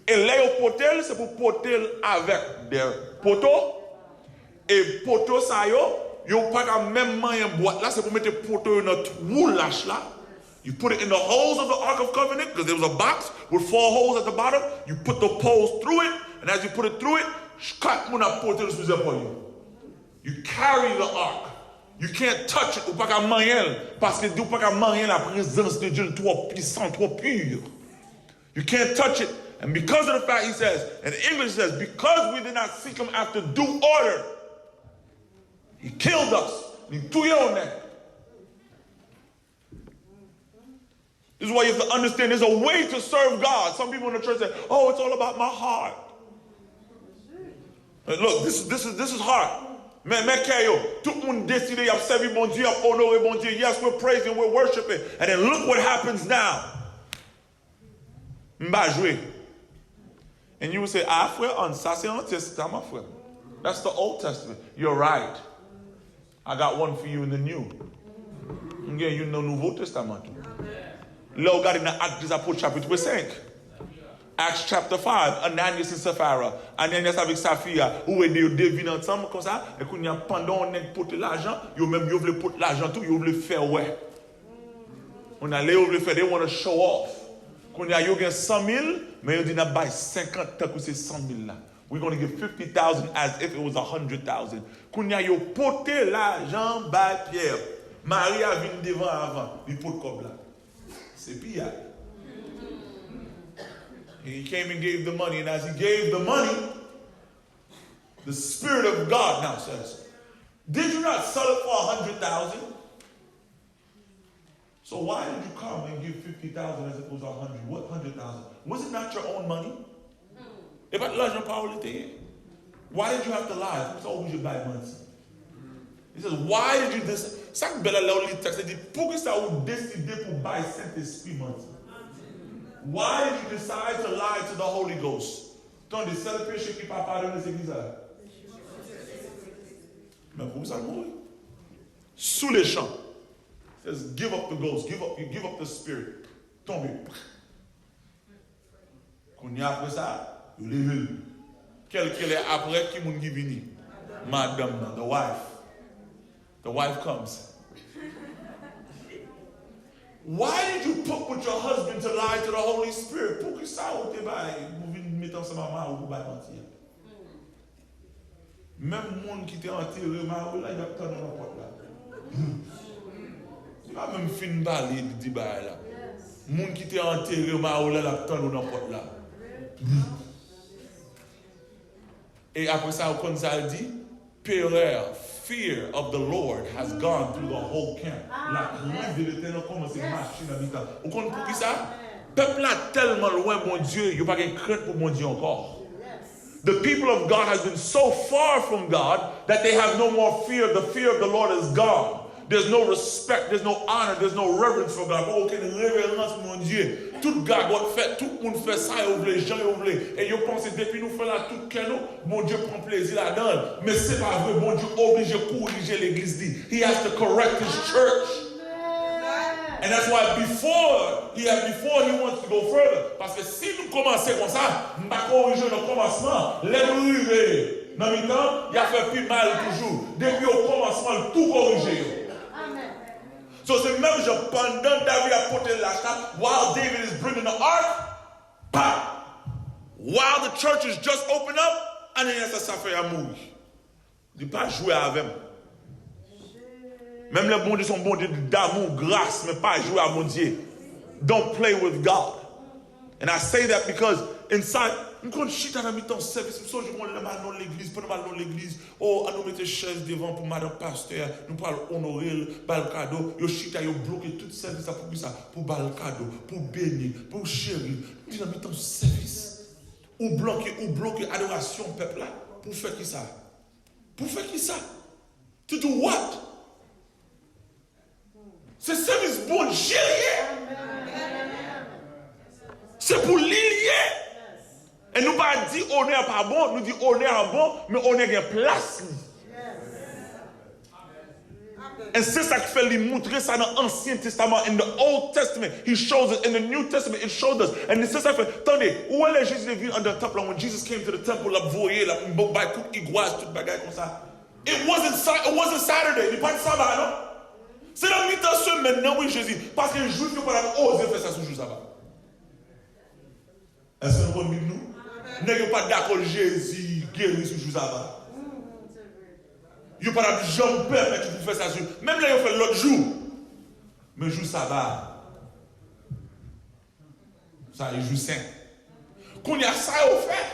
Speaker 1: Et là au porter c'est pour porter avec des poteaux et poteaux ça yo pas même manger boîte là c'est pour mettre poteau dans trou lâche là. You put it in the holes of the Ark of Covenant because there was a box with 4 holes at the bottom. You put the poles through it and as you put it through it, chaque monde a porter sous épaule. You carry the ark. You can't touch it. Ou pas qu'à manger. Parce que ou pas qu'à manger la présence de Dieu trop puissant, trop pur. You can't touch it. And because of the fact he says, in English it says, because we did not seek him after due order, he killed us. He threw you on that. This is why you have to understand there's a way to serve God. Some people in the church say, oh, it's all about my heart. And look, this is hard. Mais tout le monde décide à servir mon Dieu, à honorer mon Dieu. Yes, we're praising, we're worshiping. And then look what happens now. M'ba jouer. And you would say, ah frère, ça c'est un testament, frère. That's the Old Testament. You're right. I got one for you in the New. Yeah, you know Nouveau Testament. Là, regarde dans Actes des Apôtres chapitre 5. Acts chapter 5, Ananias et Sapphira. Ananias avec Saphira, où ils devinent ensemble comme ça, et qu'on y a pendant on est porter l'argent, ils même ils veulent porter l'argent tout, ils veulent faire ouais. On a les veulent faire, they want to show off. Qu'on y a eu 100 000, mais ils disent n'a pas 50 tant que c'est 100 000 là. We're going to give 50,000 as if it was 100,000. Qu'on y a eu porter l'argent by Pierre. Marie a venu devant avant, il porte comme là. C'est pire. He came and gave the money, and as he gave the money, the Spirit of God now says, did you not sell it for 100,000? So why did you come and give 50,000 as if it was 100? What 100,000? Was it not your own money? If I l'argent pas était, why did you have to lie? It's always your bad money. He says, why did you this? Ça que Bella Laoli texte dit, pourquoi ça vous décidez pour bailler Saint-Esprit money? Why did you decide to lie to the Holy Ghost? Tandis c'est le péché qui pas pardonné les églises. Mais pour ça mourir. Sous les champs. It says, give up the ghost, give up the spirit. Tombez. Qu'on y a après ça, vous levez. Quelqu'un est après qui moun qui vini. Madame, the wife. The wife comes. Why did you put with your husband to lie to the Holy Spirit? Pour que ça ou te bail, vous venez mettre ensemble ou vous bail mentir. Même monde qui t'est enterré, là, il a pas dans la porte là. Il a même fin balé dit bail là. Monde qui t'est enterré, là, il a pas dans la porte là. Et après ça, comme ça dit, fear of the Lord has gone through the whole camp. La crainte de l'Éternel commence à marcher dans le temps. Vous comprenez pour qui ça? Peuple là tellement loin, mon Dieu, il n'y a pas de crainte pour mon Dieu encore. The people of God has been so far from God that they have no more fear. The fear of the Lord is gone. There's no respect, there's no honor, there's no reverence for God. Aucune révérence, mon Dieu. Tout gars fait, tout le monde fait ça, les gens ouvrent. Et ils pensent que depuis nous faisons là tout canon, mon Dieu prend plaisir là-dedans. Mais c'est pas vrai, mon Dieu oblige de corriger l'église dit. He has to correct his church. And that's why before he wants to go further. Parce que si nous commençons comme ça, nous ne corriger le commencement, les arriver. Dans le temps, il a fait plus mal toujours. Depuis au commencement, tout corriger. So c'est même genre pendant David a porté l'arche, while David is bringing the ark, bah, while the church is just open up, and then ça fait à mourir. Il ne pas jouer avec. Même les bons Dieu sont bons Dieu d'amour, grâce, mais pas jouer à mon Dieu. Don't play with God. And I say that because inside, nous quand chita dans mi-temps service, nous sommes dans l'église, pendant dans l'église, oh, nous mettons chaise devant pour madame pasteur, nous parlons honorer, bal cadeau, yo chita, yo bloqué tout service pour ça, pour bal cadeau, pour bénir, pour chérir, nous dans mi-temps service. Ou bloquer adoration peuple là, pour faire qui ça? Pour faire qui ça? To do what? C'est service bon, j'ai rien. C'est pour l'ilier. Et nous pas dit honneur pas bon, nous dit honneur bon, mais honneur a place. Et c'est ça qui fait lui montrer ça dans l'Ancien Testament. In the Old Testament, he shows it. In the New Testament, it shows us. And c'est ça fait, attendez, où est Jésus est venu dans le temple, when Jesus came to the temple, la voyez, la baille toute iguase, toute bagaille comme ça. It wasn't Saturday, il n'est pas de sabbat, non? C'est la mi-temps semaine, non, oui, Jésus. Parce que les Juifs n'ont pas osé faire ça sur le jour sabbat. Est-ce que nous sommes nous? Nous n'avons pas d'accord Jésus guéri sur le jour sabbat. Ils n'ont pas jamais permettre de faire ça sur. Même là, ils ont fait l'autre jour. Mais le jour sabbat. Ça, le jour saint. Quand il y a ça, ils ont fait.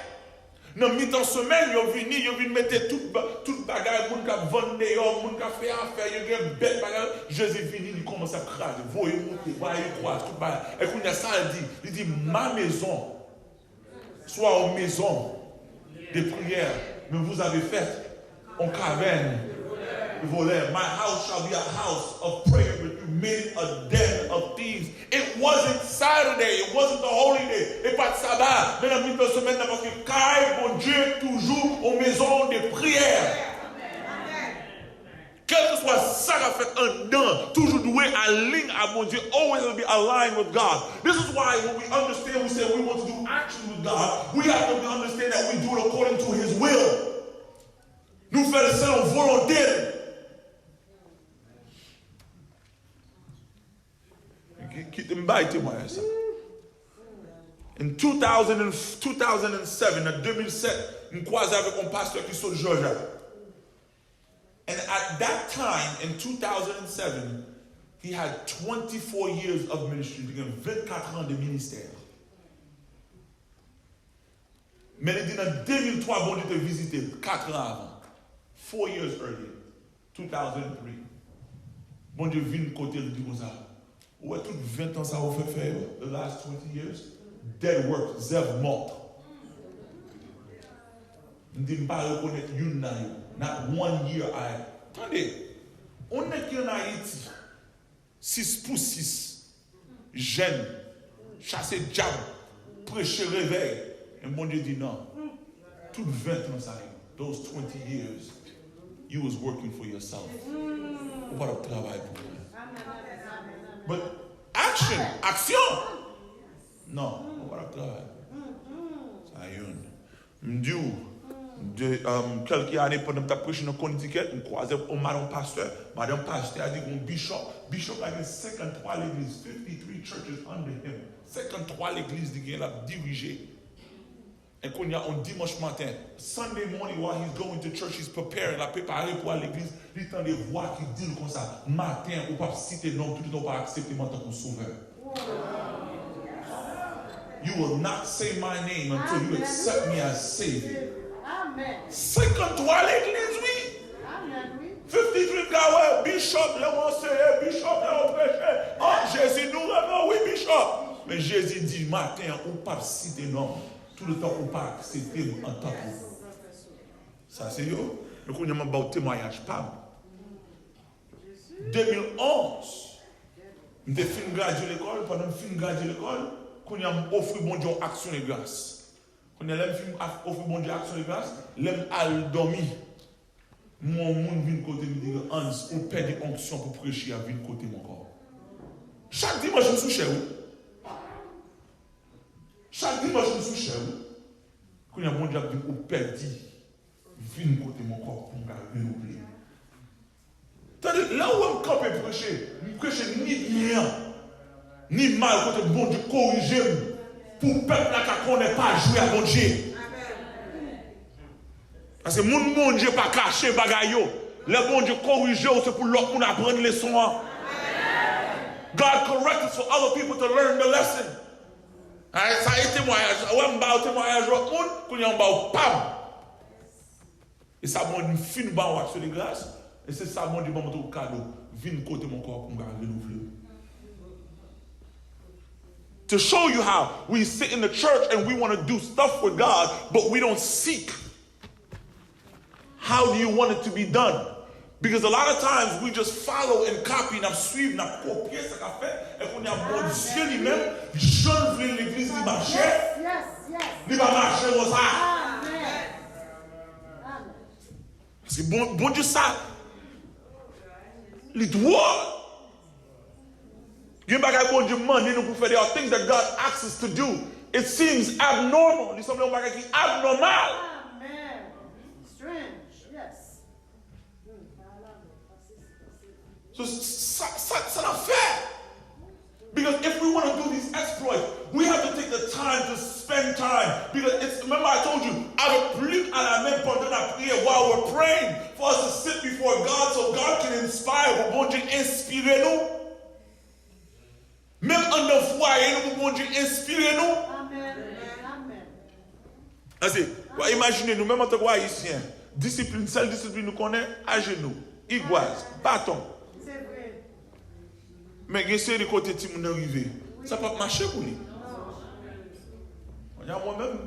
Speaker 1: Dans mi-temps semaine, ils ont venu mettre toute bagarre, les gens qui vendent dehors, les gens qui font affaire, ils ont bête bagarre. Jésus venu, il commence à craser, voyez monter, voyez croire, tout bagarre. Et quand il y a ça, il dit, ma maison soit une maison de prière, mais vous avez fait en caverne de voleurs. My house shall be a house of prayer, but you made it a den of thieves. It wasn't Saturday, it wasn't the holy day, et pas de sabbat. Mais la mi-temps semaine, parce que car mon Dieu toujours en maison de prière. Quel que soit ça qu'a fait un don, toujours doué à ligne à mon Dieu, always will be aligned with God. This is why when we understand, we say we want to do action with God, we have to understand that we do it according to His will. Nous faisons selon volonté. Quitte m'baïte moi ça. In 2007, en 2007, je croisais avec un pasteur qui sont de Georgia. And at that time, in 2007, he had 24 years of ministry, 24 ans de ministère. Mais il dit en 2003, bon Dieu te visité 4 ans avant. 4 years earlier, 2003. Bon Dieu vient côté le dit comme ça. Ouais, tout 20 ans ça vous fait faire, the last 20 years, dead work, zèv mort. Je ne dis pas reconnaître une année. Not 1 year I. Attendez, on est qui en Haïti, 6 pour 6, jeunes, chasser diable, prêcher réveil. Et mon Dieu dit non. Tout 20 ans ça, those 20 years, you was working for yourself. What a travail pour vous. But action. Non, what a travail. Ça y est. M'dieu. de quelques années pendant que tu as prêché dans Connecticut, on croisait madame pasteur a dit qu'on bishop a 53 l'église, 53 churches under him, 53 l'église qu'il a dirigé. Et qu'on y a un dimanche matin, Sunday morning while he's going to church, he's preparing, la préparer pour aller à l'église, il entend des voix qui disent comme ça, matin, on ne peut pas citer non, tout le monde pas accepter moi tant qu'on sauveur. You will not say my name until you accept me as Savior.
Speaker 2: Amen.
Speaker 1: 53 l'église, oui.
Speaker 2: Amen, oui.
Speaker 1: 53 gars, bishop, là on sait, bishop, là on prêche. Oh, Jésus nous répond, oui, bishop. Mais Jésus dit, matin, on ne peut pas citer non. Tout le temps, on ne peut pas accepter en tant que. Ça, c'est yo. Mais quand on a un témoignage, pas. 2011, je suis gradué de l'école, pendant que je suis gradué de l'école, quand on a offert bon Dieu action de grâce. Quand on a offert bon Dieu action de grâce, l'homme a dormi. Mon monde vient côté me dit Hans, on perd des onctions pour prêcher à venir côté mon corps. Chaque dimanche, je suis chez vous. Chaque dimanche, je suis chez vous. Quand il y a mon Dieu qui vous perd, viens côté mon corps pour me renouveler. C'est-à-dire, là où on campe et prêcher, je ne prêche ni bien, ni mal, quand bon Dieu corrige pour le peuple qui ne connaît pas jouer à bon Dieu. Parce que mon Dieu pas caché bagayo. Le bon Dieu corrige, c'est pour l'autre pour apprendre les leçons. God corrects for other people to learn the lesson. Ça a été témoignage. Ouais, on va témoignage au monde, qu'on y a un bas pam. Et ça m'a une fine barre sur les grâces. Et c'est ça m'a dit bon mon cadeau. Viens côté mon corps pour me renouveler. To show you how we sit in the church and we want to do stuff for God, but we don't seek. How do you want it to be done? Because a lot of times we just follow and copy, and suivre, and copier ce qu'a fait, et qu'on a bon Dieu lui-même, je veux l'église qui marche, il va marcher comme ça. Parce que bon Dieu, ça, les droits. You back bon Dieu money nous pour faire there are things that God asks us to do. It seems abnormal. Il semble abnormal.
Speaker 2: Amen. Strange, yes.
Speaker 1: So ça n'a fait. Because if we want to do these exploits, we have to take the time to spend time. Because it's, remember I told you, avec plus à la main pendant la prière while we're praying for us to sit before God so God can inspire. Bon Dieu inspire nous. Même en nos foyers, nous bon Dieu inspire nous.
Speaker 2: Amen. Amen.
Speaker 1: Assez. Imaginez nous même en tant qu'Haïtiens, discipline, seule discipline nous connaît à genoux, iguise, bâton.
Speaker 2: C'est vrai.
Speaker 1: Mais il y a des côtés qui sont arrivés. Ça ne peut pas marcher pour lui. Moi-même,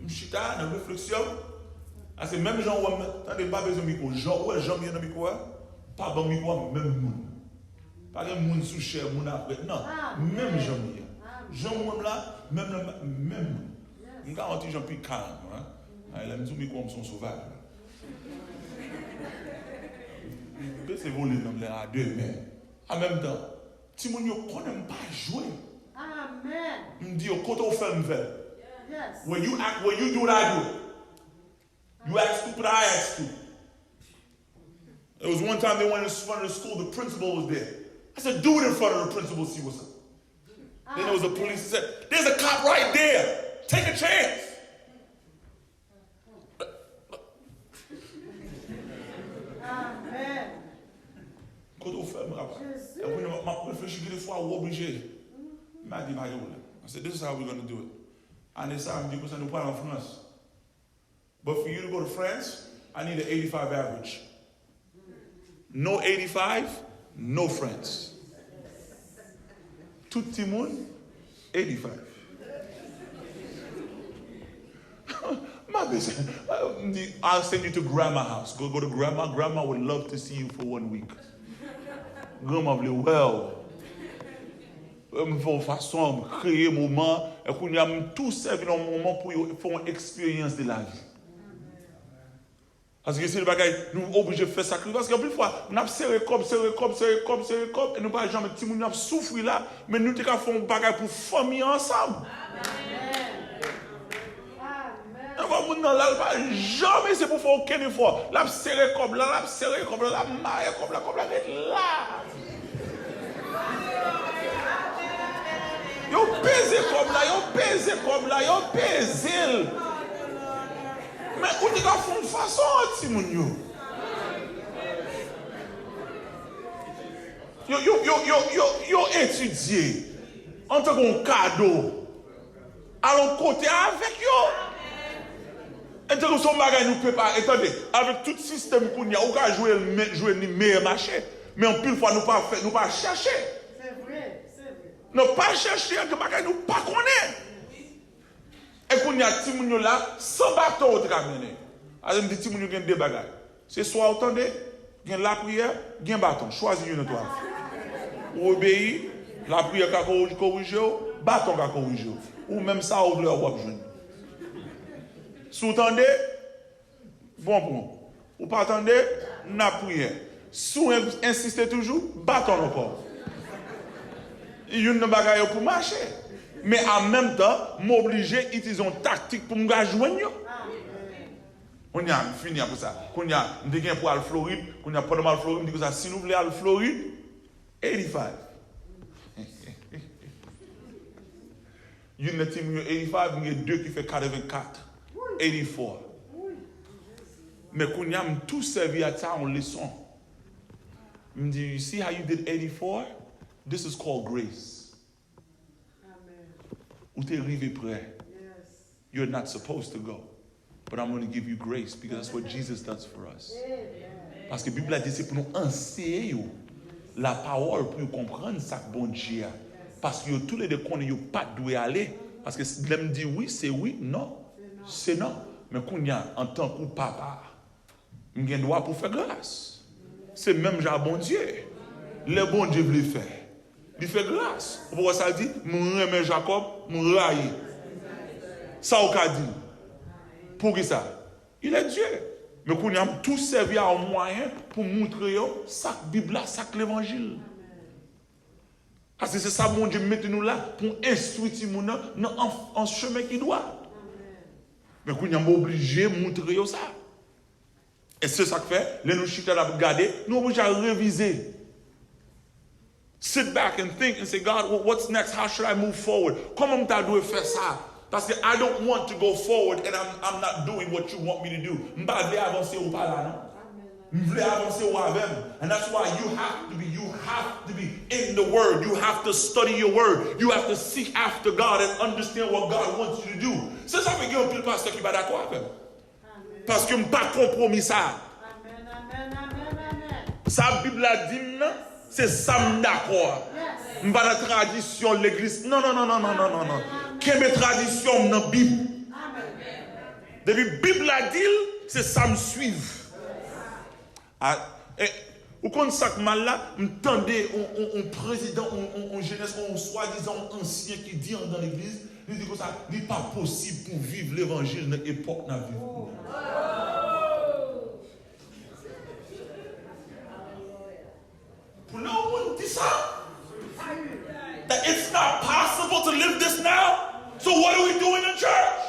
Speaker 1: je suis dans la réflexion. C'est même gens où je n'ai pas besoin de micro. Jean vient dans le micro, pas dans le micro, même nous. Pas de monde sous cher, monde après. Non, même Jean vient. Jean là, même. Je garantis Jean plus calme. Il aime tout le micro comme son sauvage. C'est volé à deux mains. En même temps, si mon yo connaît pas jouer.
Speaker 2: Amen.
Speaker 1: Me dit quand on fait me faire.
Speaker 2: Yes.
Speaker 1: When you do what I do. You act stupid, I act stupid. There was one time they went in front of the school, the principal was there. I said, do it in front of the principal, see what's up. Then there was a police that said, there's a cop right there. Take a chance.
Speaker 2: Amen.
Speaker 1: Quand on fait me rappeler. Et puis, je réfléchis des fois obligé. Il m'a dit, I said, this is how we're going to do it. And they said, because I know part of France. But for you to go to France, I need an 85 average. No 85, no France. Tout le monde, 85. I'll send you to grandma's house. Go to grandma. Grandma would love to see you for 1 week. Grandma will be well. Me font façon, me créer un moment, et qu'on y a tout servi dans un moment pour faire une expérience de la vie. Parce que c'est le bagage, nous sommes obligés de faire sacrifice. Parce qu'en plus, nous avons serré comme, et nous pas jamais, nous avons souffert là, mais nous avons fait un bagage pour famille ensemble.
Speaker 2: Amen.
Speaker 1: On va Non, là, jamais c'est pour faire aucun effort. Là, serré comme là, là, serré comme là, là, maille comme là, là. Yo pesé comme là, yo pesé comme là, yo pesé. Mais où tu as fait une façon, Timounio? Yo étudié en tant qu'un cadeau. Allons côté avec yo. Et tant que son bagage nous prépare, attendez, avec tout système qu'on y a, on peut jouer le meilleur marché. Mais en plus fois, nous pas chercher.
Speaker 2: C'est vrai, c'est vrai.
Speaker 1: Nous pas chercher, que bagage nous pas connaître. Et qu'on y a Timounio là, sans bâton au ramener. Alors, me dit Timounio gagne deux bagages. C'est soit attendez, gagne la prière, gagne bâton. Choisis une toi. Ou obéir, la prière qui corrige, bâton qui corrige. Ou même ça, ou leur wap jeune. Sous-tendez, bon. Ou pas attendez, na prière. Sous insistez toujours, bâton encore. Il y a une bagaille pour marcher. Mais en même temps, m'obliger à utiliser une tactique pour me joindre. On y a fini pour ça. On y a des gains pour aller Floride, on y a pas de mal Floride, on dit que ça, si nous voulons aller Floride, 85. Il y a une team 85, il y a deux qui fait 84. 84. Mais quand on a tout servi à ça en leçon, je me dis, you see how you did 84? This is called grace. Ou t'es arrivé près. You're not supposed to go. But I'm going to give you grace because that's what Jesus does for us. Parce que la Bible a dit c'est pour nous enseigner la parole pour nous comprendre ça que bon Dieu a. Parce que tous les deux qu'on n'est pas doué aller. Parce que si l'homme dit oui, c'est oui, non, c'est non. Mais qu'on y a en tant que papa, il y a un droit pour faire grâce. C'est même genre bon Dieu. Le bon Dieu veut le faire. Il fait grâce. Pourquoi ça dit, mon remets Jacob, mon raille. Ça au cas dit. Pour qui ça? Il est Dieu. Mais qu'on a tout servi à un moyen pour montrer ça que Bible là, ça que l'évangile. Parce que c'est ça, mon Dieu, mettez-nous là pour instruire en chemin qui doit. Mais qu'on a obligé de montrer ça. Et c'est ça que fait, les nous chita là pour garder, nous obligés à réviser. Sit back and think and say, God, what's next? How should I move forward? Comment tu dois faire ça? Parce que I don't want to go forward and I'm not doing what you want me to do. Je ne veux pas avancer ou pas là, non? Je veux avancer ou avec. And that's why you have to be in the Word. You have to study your Word. You have to seek after God and understand what God wants you to do. C'est ça que un pasteur qui va d'accord avec. Parce que je ne veux pas compromis ça. Ça, Bible a dit, c'est ça d'accord. Je ne veux pas la tradition de l'Église. Non. Quelle est la tradition dans la Bible? Depuis la Bible a dit, c'est ça me suivre. Ou quand ça mal là, m'entendez un président, un jeunesse, un soi-disant ancien qui dit dans l'église, il dit que ça n'est pas possible pour vivre l'évangile dans l'époque où nous vivons. Pour nous, on dit ça. That it's not possible to live this now. So what are we doing in church?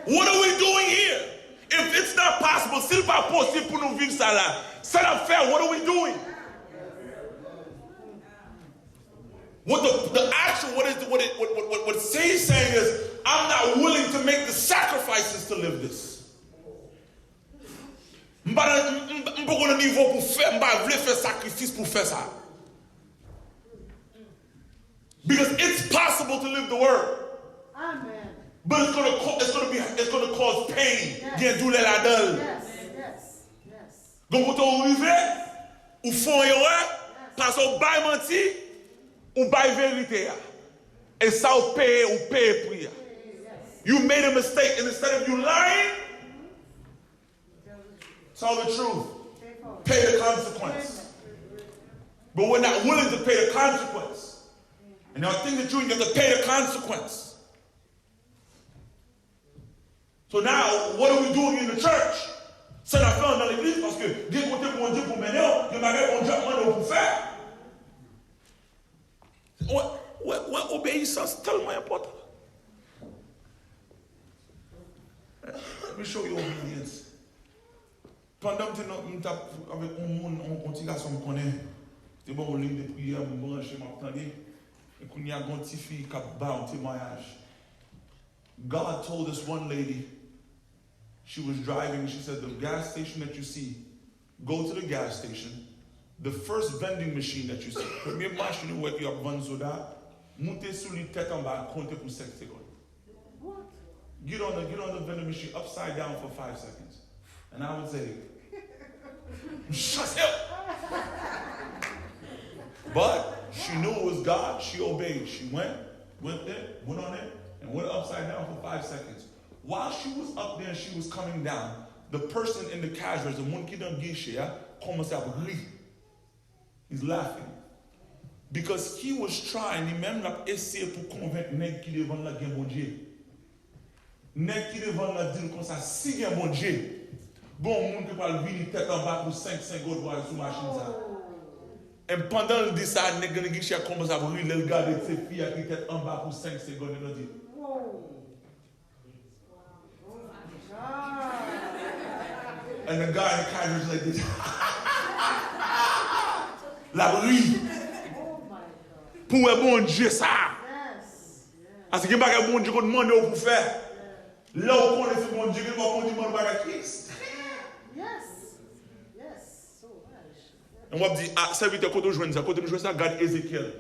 Speaker 1: What are we doing here? If it's not possible, s'il n'est pas possible pour nous vivre ça là, c'est l'affaire, what are we doing? What he's saying is, I'm not willing to make the sacrifices to live this. Je ne suis pas au niveau pour faire, je veux faire sacrifice pour faire ça. Because it's possible to live the word.
Speaker 2: Amen.
Speaker 1: But it's going to cause pain. Yes. Donc, quand on arrive, ou font erreur, parce qu'on baille menti, ou baille vérité. Et ça, ou paye prière. You made a mistake, and instead of you lying, tell the truth. Pay the consequence. But we're not willing to pay the consequence. And now think that you have to pay the consequence. So now, what are we doing in the church? C'est la fin dans l'église parce que des côtés pour Dieu pour mener, il y a un Dieu pour faire. Ouais, obéissance tellement important. Let me show you obedience. Pendant que tu es avec un monde, on petit garçon me connaît. Tu es bon au livre de prière, je me branche, je m'attendais. Et quand il y a une petite fille qui a un témoignage. God told this one lady, she was driving, she said, the gas station that you see, go to the gas station. The first vending machine that you see, première machine où il y a vendre soda, montez sur les têtes en bas, comptez pour 5 secondes.
Speaker 2: What?
Speaker 1: Get on the vending machine upside down for 5 seconds. And I would say, shut up! But she knew it was God, she obeyed. She went there, went on it, and went upside down for 5 seconds. While she was up there and she was coming down, the person in the cash register, one qui dans guichet, commençait à rire. He's laughing. Because he was trying, il même l'a essayé pour convaincre nèg qui devant la gen bon Dieu. Nèg qui devant la dire comme ça, si gen bon Dieu. Bon monde qui va venir tête en bas pour 5 secondes pour aller sur machine ça. Et pendant le dit ça, nèg qui guichet commence à rire, il regarde ses filles qui tête en bas pour 5 secondes et il dit and the guy in the car was like this. La rue. Pour un bon Dieu ça. Parce que pas bon Dieu qu'on demande pour faire. Là où on est bon Dieu, on va demander par la Christ.
Speaker 2: Yes. Yes. So much.
Speaker 1: Et on va dire, ah, serviteur, quand on joue ça, regarde Ézéchiel.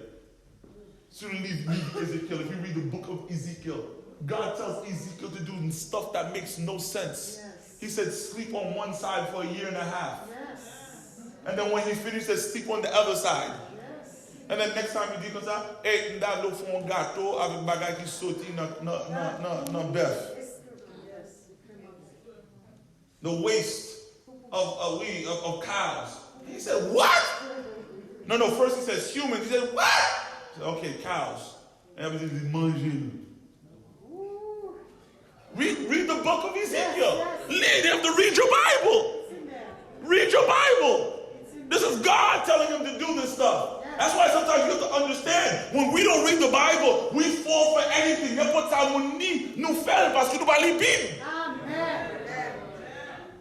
Speaker 1: Sur le livre Ezekiel, if you read the book of Ezekiel, God tells Ezekiel to do stuff that makes no sense.
Speaker 2: Yes.
Speaker 1: He said, sleep on one side for 1.5 years.
Speaker 2: Yes.
Speaker 1: And then when he finished, he said, sleep on the other side.
Speaker 2: Yes.
Speaker 1: And then next time he did comme ça, hey, m'da lo font gâteau avec bagay qui sauté dans bœuf.
Speaker 2: Yes.
Speaker 1: The waste of cows. He said, what? No, first he says humans. He said, what? He said, okay, cows. And everything is manging. Read the book of Ezekiel. You have to read your Bible. Read your Bible. This is God telling him to do this stuff. That's why sometimes you have to understand, when we don't read the Bible, we fall for anything. N'importe ça nous fait parce que nous pas lire Bible.
Speaker 2: Amen.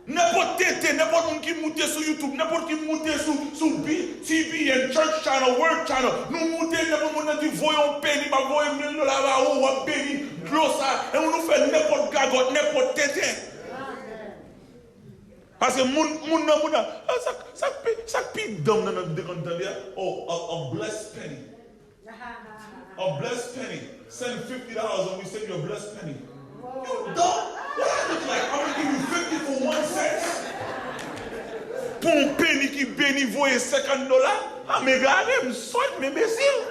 Speaker 1: N'importe qui, n'importe qui monte sur YouTube, n'importe qui monte sur TV and Church Channel, Word Channel, nous monte, n'importe qui voyons penny, bah voyons $1,000 là-bas, ou un penny, glossa, et on nous fait n'importe gagote, n'importe tétin. Parce que ça pique d'homme dans notre décompte. Oh, a blessed penny. A blessed penny. Send $50 and we send you a blessed penny. You dumb. What I look like? I'm going to give you 50 for 1 cent. Pour un penny qui bénit voyer $50. Ah, mais regardez, me saute, mes imbéciles.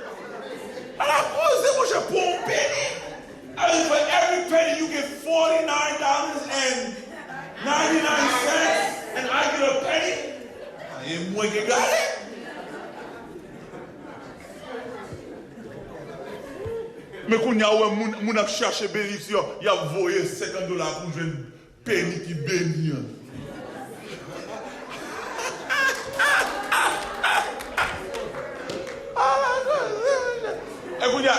Speaker 1: À la cause, moi, je prends un penny. And for every penny, you get $49.99, and I get a penny. Et moi, je got it. Mais quand il y a un moun a cherché bénédiction, il a voyé $50 pour jouer une penny qui bénit. Et quand il y a,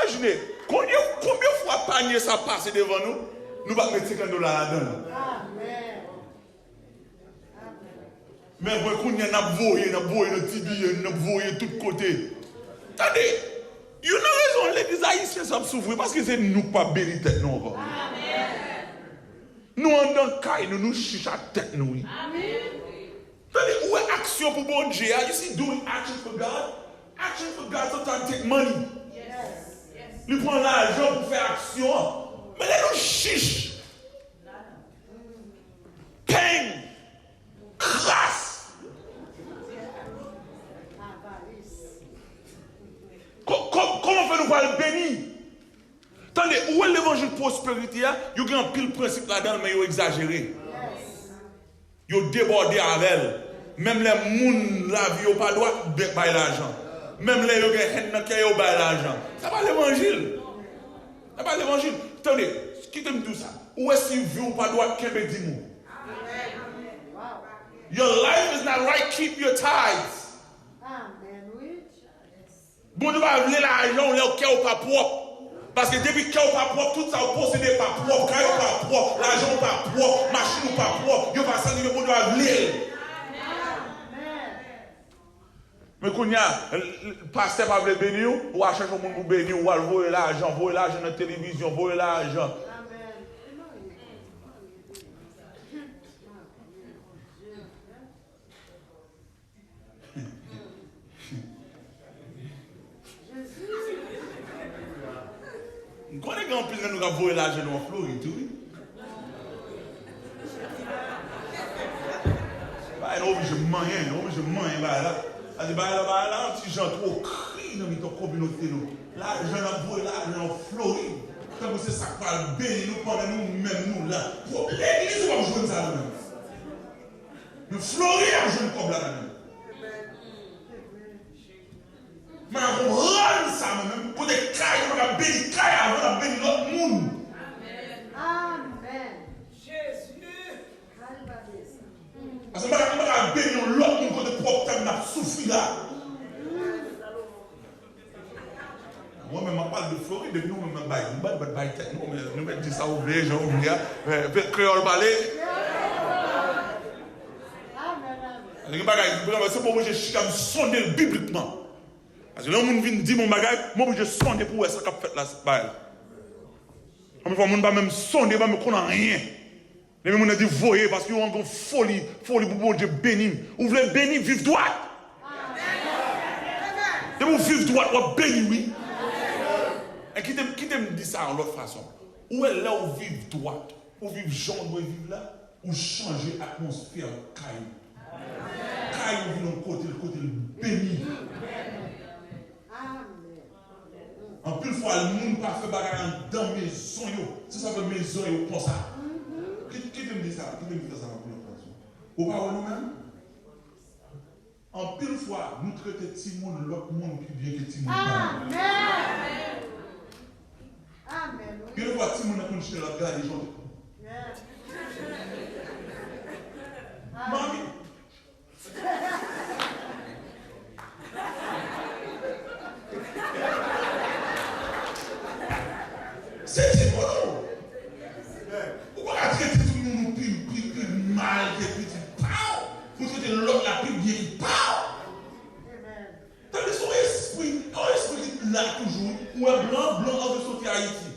Speaker 1: imaginez, combien de fois panier ça passe devant nous, nous allons mettre $50 là-dedans.
Speaker 2: Amen.
Speaker 1: Mais quand il y a un voyé, un petit billet, un voyé de tous côtés. Attendez. You know raison, les haïtiens sont souffrir parce que c'est nous pas béni tête nous encore. Nous en dans caille, nous chiche à tête nous.
Speaker 2: Amen.
Speaker 1: Où est action pour bon Dieu? You see, doing action for God. Action for God sometimes take money.
Speaker 2: Yes.
Speaker 1: Il prend l'argent pour faire action. Mais là, nous chiche. Pain. Crasse. Comment fait nous pas le bénir? Attendez, où est l'évangile de prospérité? Il y a un pile principe là-dedans, mais il est exagéré. Il est débordé avec elle. Même les gens la vie, pas droit de payer l'argent. Même les gens qui ont pas l'argent. Ça pas l'évangile. Ça pas l'évangile. Attendez, qui te dit ça? Où est-ce qu'il vit ou pas droit de payer des mots? Your life is not right, keep your tithes.
Speaker 2: Amen. Oui.
Speaker 1: Bon Dieu va voler l'argent, on l'a au cœur pas propre. Parce que depuis qu'il n'est pas propre, tout ça vous possédez pas propre, quand il pas propre, l'argent pas propre, machine pas propre, il va s'en pour nous l'île. Mais quand il y a le pasteur pas veut bénir, ou à chercher un monde pour bénir, ou à voler l'argent dans la télévision, voler l'argent. Quand on est grand plus, nous avons volé l'argent dans Floride, oui. Je mens, là. Un petit gens trop crient dans notre communauté. L'argent a volé l'argent en Floride. Comme c'est ça qui va bénir nous pendant nous-mêmes, nous là. L'église va jouer ça nous-mêmes. Le Floride a joué comme là nous-mêmes. Mais on rend ça nous-mêmes pour des cailles, on va bénir cailles avant de bénir l'autre monde.
Speaker 2: Amen.
Speaker 1: Parce que on va bénir l'autre monde côté propre temps n'a souffri là. Moi-même, je parle de Floride, depuis nous-mêmes, nous mettons ça au blé, j'en oublie, créole balai. C'est pour moi que je suis sondé bibliquement. Parce que là, on vient dire mon bagage, moi, je sonde pour ce qu'on a fait là. Comme il faut, on ne va même sonder, on ne connaît rien. Les gens ont dit voyez parce qu'ils ont une folie pour bon Dieu bénir. Vous voulez bénir, vivre droit. Et vous vivre droit, vous bénir, oui. Et qui te dit ça en l'autre façon? Où est là où vivre droit? Où vivre Jean doit vivre là? Ou changer l'atmosphère caillou? Caillou vit dans le côté béni. En plus, fois, le monde pas fait bagarre dans la maison. C'est ça que maison est comme ça. Qui te dit ça? Qui te dit ça en l'autre façon? Ou pas nous-mêmes? En pile fois, nous traitons petit monde, l'autre monde plus bien que petit monde.
Speaker 2: Amen. Amen.
Speaker 1: Pile fois, petit monde a connu l'autre gars, les gens. Mamie. C'est bon. Pourquoi traiter tout le monde plus mal que petit pao? Vous traitez l'autre la plus bien pao. Tandis son esprit là toujours, ou un blanc en de sortir à Haïti.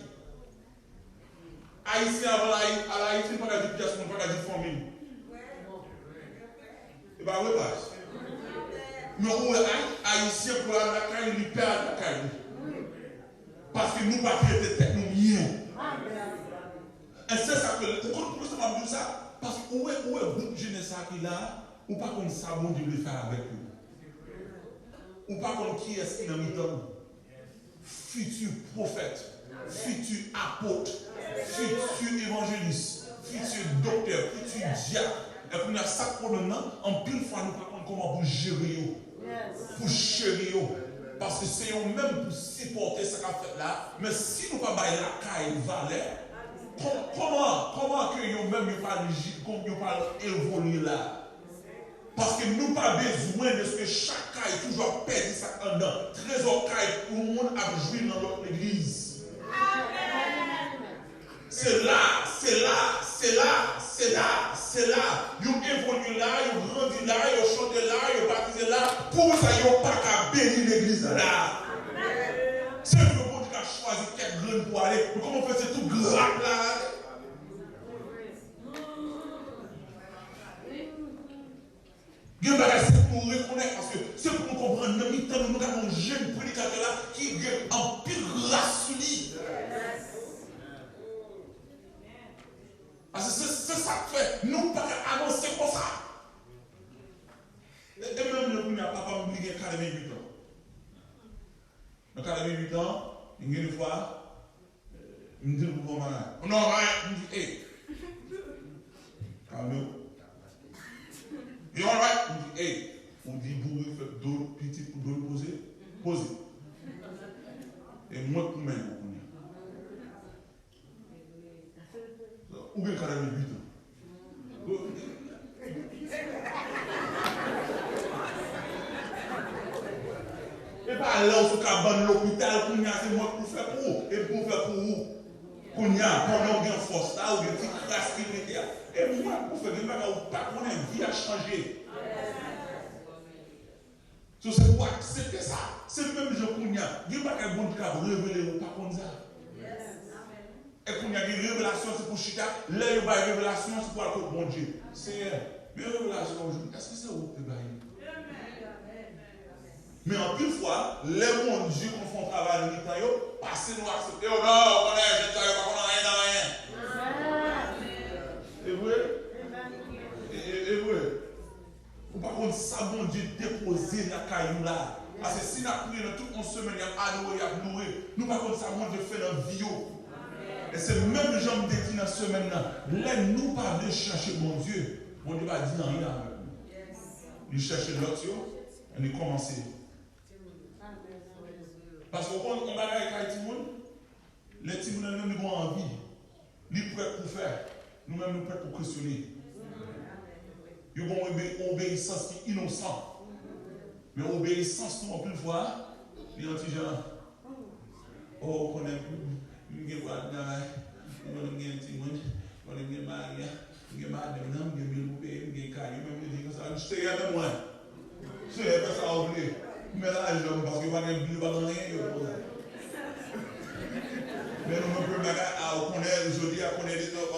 Speaker 1: Haïtien avant à Haïti, pas qu'à dire pièce, pas qu'à dire famille. Et bien, oui, pas. Mais où est Haïtien pour la caille, lui perd la caille. Parce que nous ne pas traiter tête nous bien. Et c'est ça que, pourquoi ça m'a dit ça? Parce que où est le groupe jeunesse qui là, ou pas comme ça, bon Dieu le faire avec eux. Ou pas comme qui est-ce qui est dans futur prophète, futur apôtre, futur évangéliste, futur docteur, futur diacre. Et puis il y a ça pour nous, en pile fois, nous ne savons pas comment vous gérer, pour chérir. Parce que c'est eux-mêmes pour supporter ce qu'on fait là. Mais si nous ne pas bailler la caille valeur, comment que eux-mêmes ne pas évoluer là? Parce que nous n'avons pas besoin de ce que chaque caille toujours perdre ça dedans. Trésor caille pour le monde a joué dans notre église. C'est là. Ils évoluent là, ils grandissent là, ils chantent là, ils baptisent là. Pour ça, ils n'ont pas qu'à bénir l'église là. C'est le monde qui a choisi quelques graines pour aller. Mais comment on fait c'est tout grave là? C'est pour nous reconnaître, parce que c'est pour nous comprendre, nous avons un jeune prédicateur là qui est en pile grâce sur lui. Parce que c'est ça que fait, nous pas avancer comme ça. Et même le premier papa m'a dit qu'il a 48 ans. Il a 48 ans, une fois, il me dit pour comment on non, il me dit, hé, calme-vous. You all right? On dit, hey, on dit, vous faites deux petits pour deux poser. Posez. Et moi, pour moi, ou bien 48 ans. Et pas là, on se cabane l'hôpital, c'est moi pour faire pour.
Speaker 3: bon, et pour faire pour vous. Qu'on y a, pendant une force là, ou des petites classes qui étaient là. Et moi, pour faire des bagages, pas qu'on ait une vie à changer. C'est pour accepter ça. C'est le même jour qu'on y a. Il n'y a pas qu'un bon cas révéler ou pas comme ça. Et qu'on y a des révélations, c'est pour chita. Là, il y a des révélations, c'est pour la côte bon Dieu. C'est mais révélation aujourd'hui, est-ce que c'est où que vous mais en plus fois, les bons Dieu qu'on fait un travail de l'État, passez nous accepter. Oh non, on est jeune, on n'a rien dans rien. C'est vrai? C'est vrai. Par contre, ça, bon Dieu, déposer la caillou là. Parce que si nous avons prié toute une semaine, il y a adoré, il y a loué. Nous, par contre, ça, bon Dieu, fait notre vie. Et c'est le même genre de dit dans cette semaine-là. Là, nous, pas venir chercher mon Dieu. Mon Dieu va dire rien. Il cherche l'autre, et il commence. Parce qu'on va avec les Timoun, les Timoun nous avons envie. Ils sont prêts pour faire. Nous-mêmes, nous sommes prêts pour questionner. Ils ont une obéissance qui est innocente. Mais obéissance, nous, en plus de fois, les gens oh, on est. Nous avons un Timoun, on est marié, nous avons madame, nous avons loupé, nous avons caillou, même dit que ça, je te regarde moi. Je te regarde ça, oublié. Mais là, je parce que pas de Bible, pas de rien. Mais nous ne pouvons pas connaître, je dis à connaître les choses,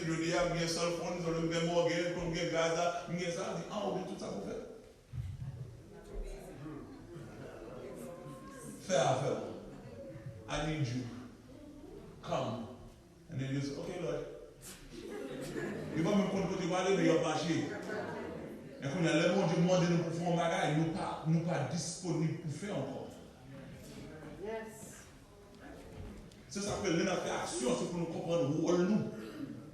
Speaker 3: je dis à bien seul fond, je dis à morgue, comme bien Gaza, bien ça, ah, on dit tout ça pour faire. Faire affaire. I need you. Come. And then you say, okay, Lord. Il va me prendre côté aller, mais il va marcher. Et quand le monde Dieu demande nous pour faire un bagage, nous pas disponibles pour faire encore.
Speaker 2: Yes.
Speaker 3: C'est ça que l'on a fait action, c'est pour nous comprendre où nous.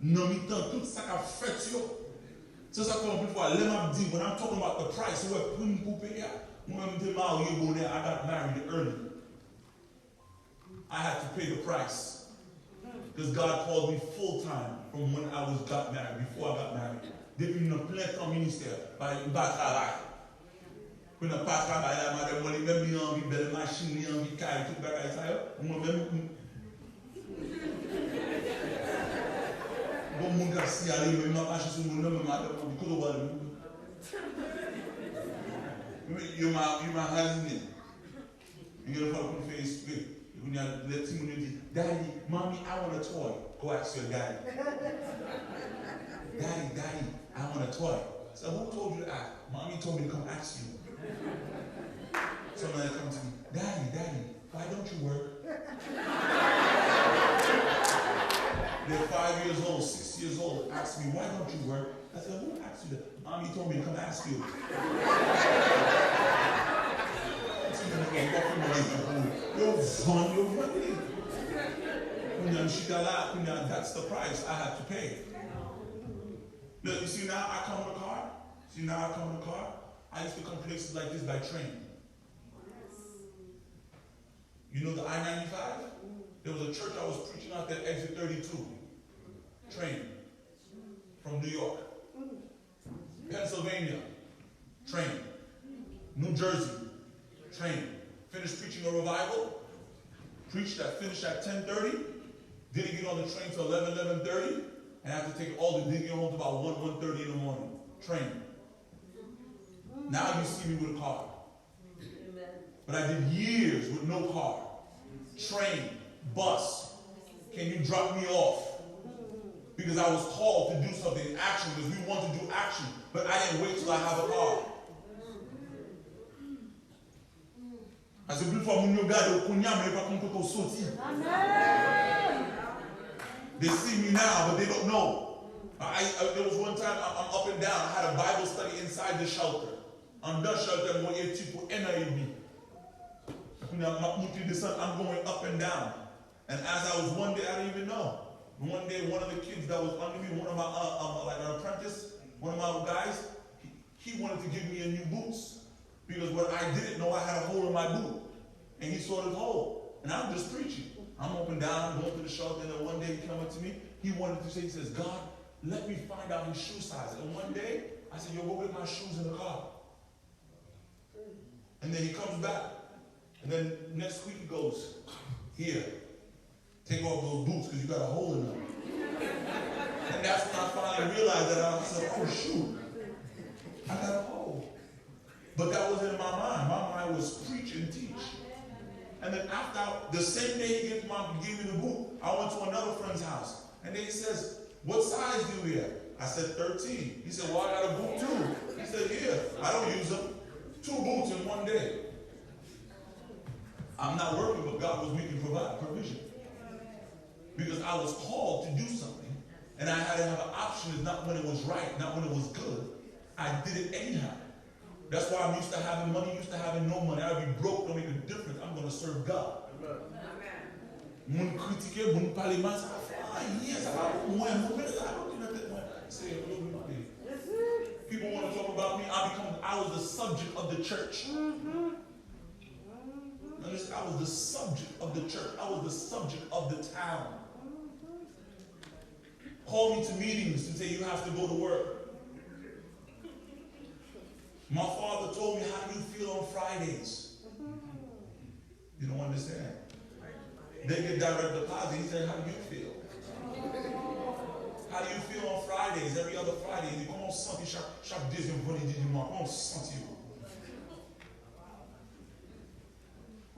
Speaker 3: Nous mettons tout ça qu'a fait. C'est ça qu'on peut voir. L'on a dit, when I'm talking about the price, we're paying pour payer. Moi-même, je suis marié, I got married early. I had to pay the price. Because God called me full time from when I got married, before I got married. Depuis nous plein temps ministère, pas travail. Quand on pas travail, madame, on même bien envie belle machine, bien envie caille, tout bagage ça. Moi même bon mon gars si aller même ma machine sur mon nom madame, on dit que on va you my husband. You know what I'm saying? When you let someone say, Daddy, Mommy, I want a toy. Go ask your daddy. Daddy, I want a toy. So who told you to ask? Mommy told me to come ask you. Somebody comes to me, Daddy, why don't you work? They're 5 years old, 6 years old. Ask me, why don't you work? I said, who asked you that? Mommy told me to come ask you. That's the price I have to pay. Look, you see now I come in a car. I used to come places like this by train. You know the I-95? There was a church I was preaching out there, exit 32. Train. From New York. Pennsylvania. Train. New Jersey. Train. Finished preaching a revival. Preached that, finished at 10:30. Didn't get on the train till 11:30. And I have to take didn't get home to about 1:30 in the morning. Train. Now you see me with a car. But I did years with no car. Train, bus. Can you drop me off? Because I was called to do something, action, because we want to do action. But I didn't wait till I have a car. I said, before we they see me now, but they don't know. There was one time I'm up and down. I had a Bible study inside the shelter. I'm done shelter, I'm going up and down. And as I was one day, I didn't even know. One day, one of the kids that was under me, one of my, like an apprentice, one of my guys, he wanted to give me a new boots. Because what I didn't know, I had a hole in my boot. And he saw the hole. And I'm just preaching. I'm up and down, going to the shelter, and then one day he came up to me. He wanted to say, he says, God, let me find out his shoe size. And one day, I said, yo, go get my shoes in the car. And then he comes back. And then next week he goes, Here, take off those boots because you got a hole in them. And that's when I finally realized that I said, oh shoot, I got a hole. But that wasn't in my mind. My mind was preach and teach. And then after, the same day he gave me the boot, I went to another friend's house. And then he says, what size do you wear? I said 13. He said, well, I got a boot too. He said, here, I don't use them. 2 boots in one day. I'm not working, but God was making provision. Because I was called to do something, and I had to have an option, not when it was right, not when it was good. I did it anyhow. That's why I'm used to having money, used to having no money. I'll be broke, don't make a difference. I'm going to serve God. Mon critiquer, mon parler mal, ça va faire yes, ça va pour moi, people want to talk about me. I was the subject of the church. I was the subject of the church. I was the subject of the town. Call me to meetings and say you have to go to work. My father told me, how do you feel on Fridays? You don't understand. They get direct deposit. He said, how do you feel? How do you feel on Fridays? Every other Friday. Il dit, comment on se sent chaque deuxième vendredi du mois? Comment on se sent?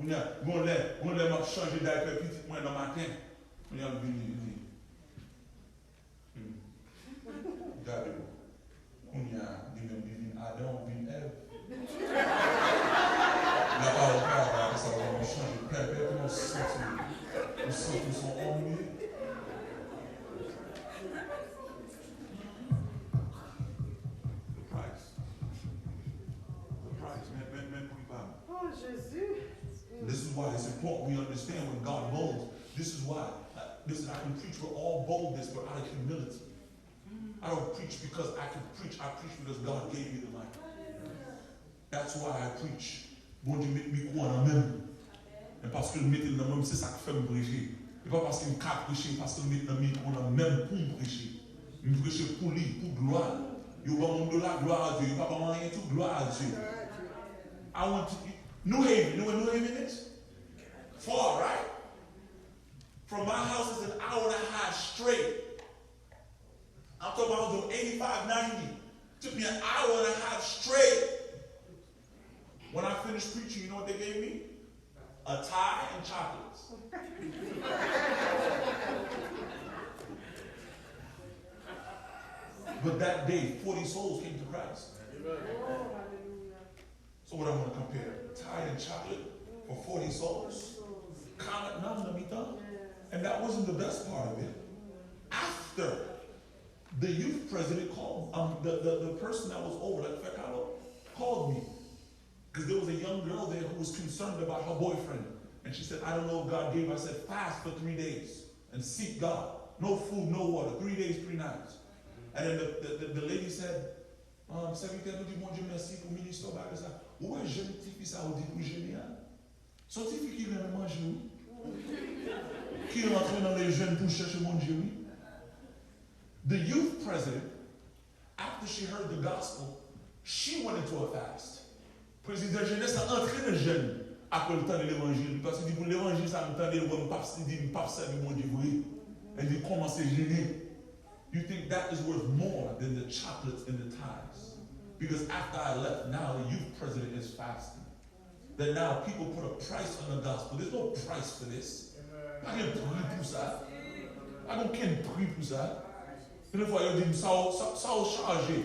Speaker 3: On a changé d'affaire petit moins dans le matin. On a venu. Regardez-vous. On a dit Adam, venu Ève. La parole, ça va changer. Père, comment on se sent? On se sent qu'ils sont ennuyés. The price. Même pour pas.
Speaker 2: Oh, Jésus.
Speaker 3: This is why it's important we understand when God molds. This is why. Listen, I can preach with all boldness, but out of humility. I don't preach because I can preach. I preach because God gave me the life. That's why I preach. Bon Dieu met mes coups en même. Et parce que le mettre dans même, c'est ça qui fait me prêcher. Et pas parce qu'il me cap prêcher, parce que le mettre dans mes coups en même pour me prêcher. Me prêcher pour lui, pour gloire. Il va me donner la gloire à Dieu. Il va pas rien tout gloire à Dieu. I want to. New Haven, you know where New Haven is? Far, right? From my house is an hour and a half straight. I'm talking about doing 85, 90. Took me an hour and a half straight. When I finished preaching, you know what they gave me? A tie and chocolates. But that day, 40 souls came to Christ. So what I'm going to compare? Tie and chocolate for 40 souls? And that wasn't the best part of it. After the youth president called, the person that was over, like Fekalo, called me. Because there was a young girl there who was concerned about her boyfriend. And she said, I don't know if God gave. I said, fast for 3 days and seek God. No food, no water. 3 days, 3 nights. And then the lady said, serviteur nous dit, mon Dieu, merci pour le ministère. Où est jeune petit ça ou dit pour génial? Son petit qui vient manger, qui rentre dans les jeunes pour chercher mon Dieu. The youth president, after she heard the gospel, she went into a fast. Président jeunesse a entré dans les jeunes après le temps de l'évangile. Parce qu'il dit pour l'évangile, ça me tendait, il dit, pas servir mon Dieu vrai. Elle dit, comment c'est gêné? You think that is worth more than the chocolates and the ties? Because after I left, now the youth president is fasting. That now people put a price on the gospel. There's no price for this. I don't prix pour ça. I don't care prix pour ça. Une fois, il dit, ça a chargé.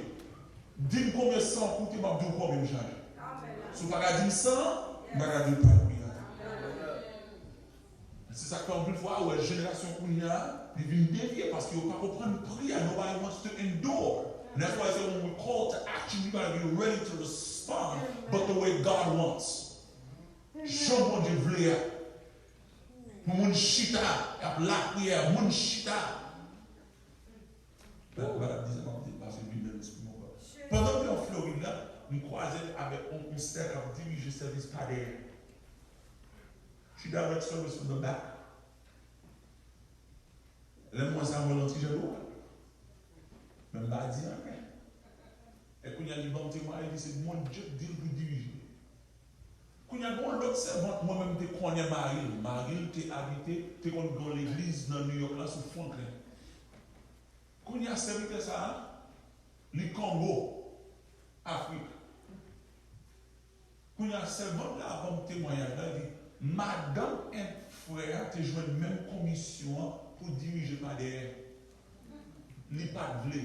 Speaker 3: Dis-moi combien 100 coûte, il m'a dit combien chargé. Si vous ne dites 100, vous ne dites pas. C'est ça qu'en plus de fois, la génération qu'on a, ils viennent dévier parce qu'ils ne peuvent pas comprendre le prix. Nobody wants to endure. And that's why I say when we're called to action, you got to be ready to respond, but the way God wants. Jean bon Dieu voulait. Mon chita, la prière, mon chita. Pendant que en Floride, nous croisons avec un stère qui dirige le service par derrière. She direct service from the back. Laisse-moi ça, moi, l'anti jaloux. Même pas dire rien. Et quand il y a des bons témoins, il dit c'est mon Dieu qui dirige. Quand il y a l'autre servante, moi-même, je connais Marie. Marie, tu habité, tu connais dans l'église dans New York, là, sous Franklin. Quand il y a serviteur ça, le Congo, Afrique. Quand il y a servante là, avant le témoignage, là, il dit, madame et frère, tu joues la même commission pour diriger pas derrière. Il n'y a pas de blé.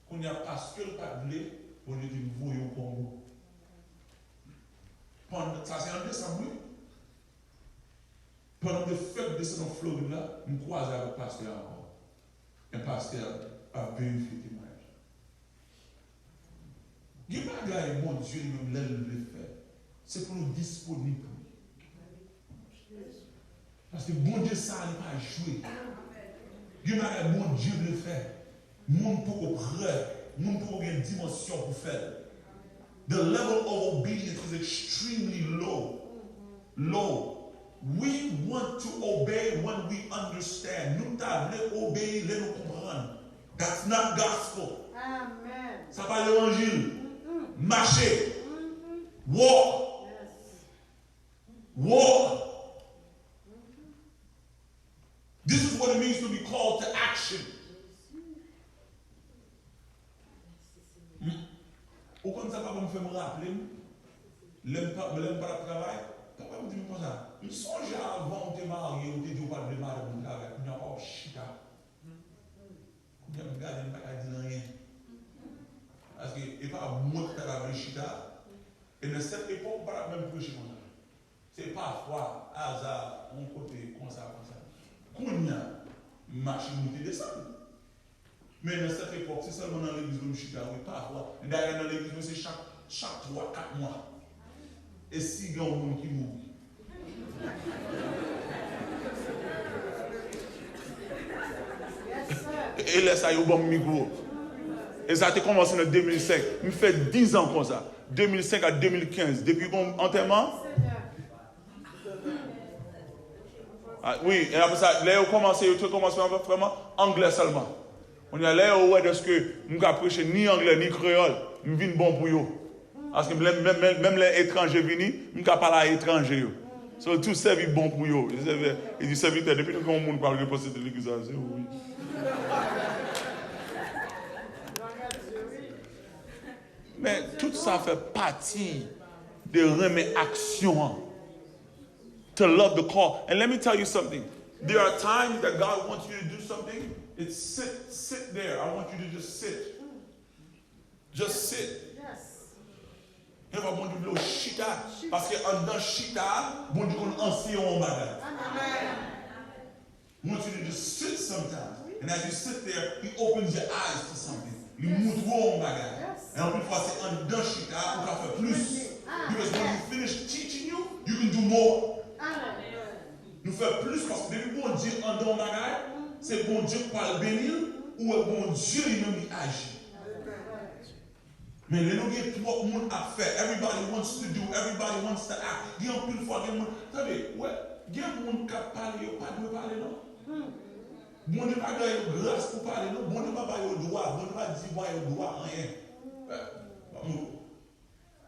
Speaker 3: Quand il y a pasteur, pas de blé, on dit, vous voyez au Congo. Ça c'est en décembre, oui. Pendant le fête de cette Floride là, nous croisons avec le pasteur encore. Un pasteur a vérifié le témoignage. Il n'y a pas de gars, mon Dieu, lui-même, le fait. C'est pour nous disponible. Parce que bon Dieu, ça n'est pas joué. Il y a un bon Dieu le fait. Mon pour prêt, mon pour une dimension pour faire. The level of obedience is extremely low. Low. We want to obey when we understand. Nous devons obéir, les nous comprendre. That's not gospel.
Speaker 2: Amen.
Speaker 3: Ça pas l'évangile. Marcher. Walk. Walk. This is what it means to be called to action. Au contraire, ça va me faire me rappeler, l'aime pas le travail, papa me dit comme ça. Je songe avant de te marier, ou de dire pas de marier mon travail, il n'y a pas de chita. Il n'y a pas de rien. Parce que il n'y a pas moi qui travaille chita. Et dans cette époque, on ne peut pas même prêcher comme ça. C'est parfois, hasard, on côté comme ça, comme ça. Quand il y a machine montée descendre. Mais dans cette époque, c'est seulement dans l'église de Chicago, parfois. D'ailleurs, dans l'église, c'est chaque 3-4 mois. Et si il y a un monde qui mourut. Et là, ça y est au bon micro. Et ça a commencé en 2005. Il fait 10 ans comme ça. 2005 à 2015. Depuis mon enterrement. Ah, oui, et après ça, là, on commence vraiment anglais seulement. On est là où est-ce que nous ne prêcher ni anglais ni créole, nous venons bon pour eux. Parce que même les étrangers viennent, nous ne parlons pas étrangers. So, tout service bon pour eux. Et du serviteur, depuis que le monde parle de poster de l'église, c'est oui. Mais tout ça fait partie de remettre action. To love the call. And let me tell you something. There are times that God wants you to do something. It's sit there. I want you to just sit. Just sit.
Speaker 2: Yes.
Speaker 3: Il va bon Dieu chita. Parce que dans chita, bon Dieu qu'on enseigne en bagage. I want you to just sit sometimes. And as you sit there, He opens your eyes to something. Il montre en bagage. Et en plus, c'est dans chita, on va faire plus. Because when you finish teaching you can do more. Nous faisons plus parce que depuis bon Dieu en don bagage, c'est bon Dieu qui parle bénir ou bon Dieu lui-même qui agit. Mais les gens qui ont trop de monde à faire, everybody wants to do, everybody wants to act. Il y a un peu de fois, attendez, ouais, il y a un monde qui parle, il n'y a pas de parler, non? Bon Dieu n'a pas de grâce pour parler, non? Bon Dieu n'a pas de droit, bon Dieu n'a pas dit, ouais, il droit, rien.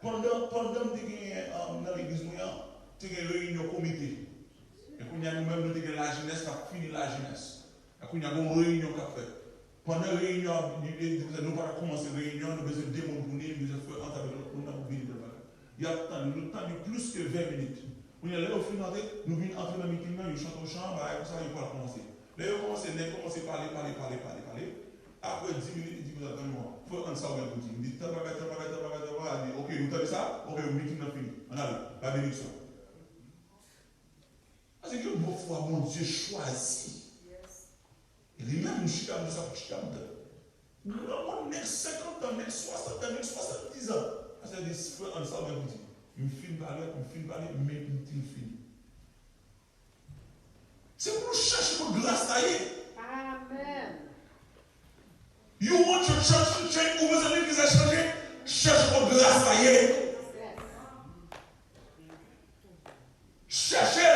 Speaker 3: Pendant que tu es dans l'église, tu as une réunion comité. Et quand nous-mêmes, nous avons la jeunesse, nous avons fini la jeunesse. Et quand nous avons une réunion qu'on a fait. Pendant la réunion, nous n'avons pas commencé la réunion, nous avons besoin de démontrer, nous avons fait entrer nous avons fini de faire. Il y a le temps de plus que 20 minutes. Quand nous allons finir, nous venons entrer dans le meeting, nous chantons au chant, et comme ça, il faut commencer. Là, ils commencent à parler. Après 10 minutes, ils disent, attends-moi, il faut un saut de boutique. Ils disent, ok, nous avons ça, ok, le meeting est fini. On a la bénédiction. Parce que bon fois, mon Dieu choisit. Et lui-même, nous chicane de ça, nous avons 50 ans, 60 ans, 70 ans. Parce que des frères ensemble, ils disent, il filme parler, mais il filme. C'est pour nous chercher pour grâce à lui.
Speaker 2: Amen.
Speaker 3: You want your church to change? Ou vous avez l'église à changer? Cherche pour grâce à lui. Cherchez.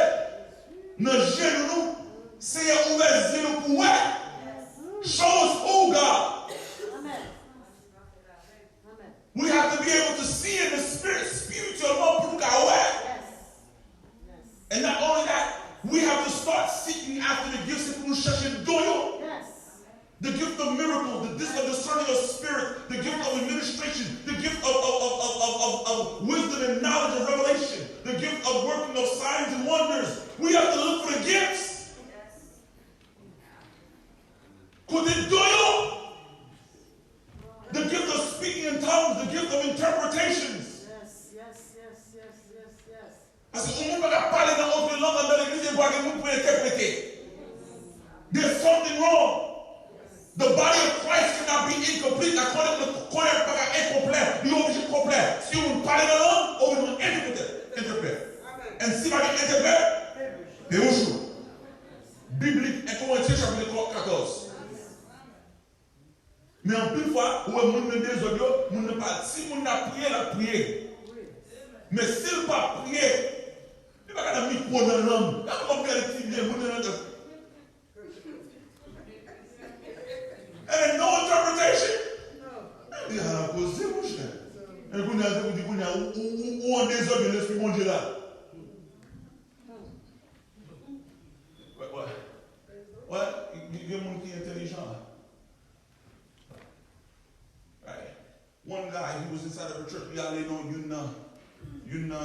Speaker 3: Nos genoux, c'est ouvert les yeux pour show us who God.
Speaker 2: Amen.
Speaker 3: We have to be able to see in the spirit, spirituellement pour nous. nous chercher doyo.
Speaker 2: Yes.
Speaker 3: The gift of miracles, the gift of discerning of spirit, the gift of administration, the gift of wisdom and knowledge and revelation, the gift of working of signs and wonders. We have to look for the gifts. Côté doyo. The gift of speaking in tongues, the gift of interpretations.
Speaker 2: Yes, yes, yes, yes, yes, yes.
Speaker 3: Parce que on ne peut pas parler dans autre langue dans l'église et voir que nous pouvons interpréter. There's something wrong. The body of Christ cannot be incomplete. La croix ne peut pas être incomplète. Il est obligé de complet. Si on parle dans la langue, on va interpréter. Et si on interprète, c'est un jour. Biblique, 1 Corinthiens chapitre 14. Mais en plus fois, où on ne des audios, on ne pas. Si on a prié, la prié. Mais s'il n'a pas prié, il va pas mettre micro dans la langue. Là, on peut aller bien, on ne and no interpretation. Il y a la posée, mon cher. Et vous dites, où on désordre de l'esprit, mon Dieu là. Ouais, il y a un monde qui est intelligent là. Right. One guy, he was inside of a church. Il allait dans une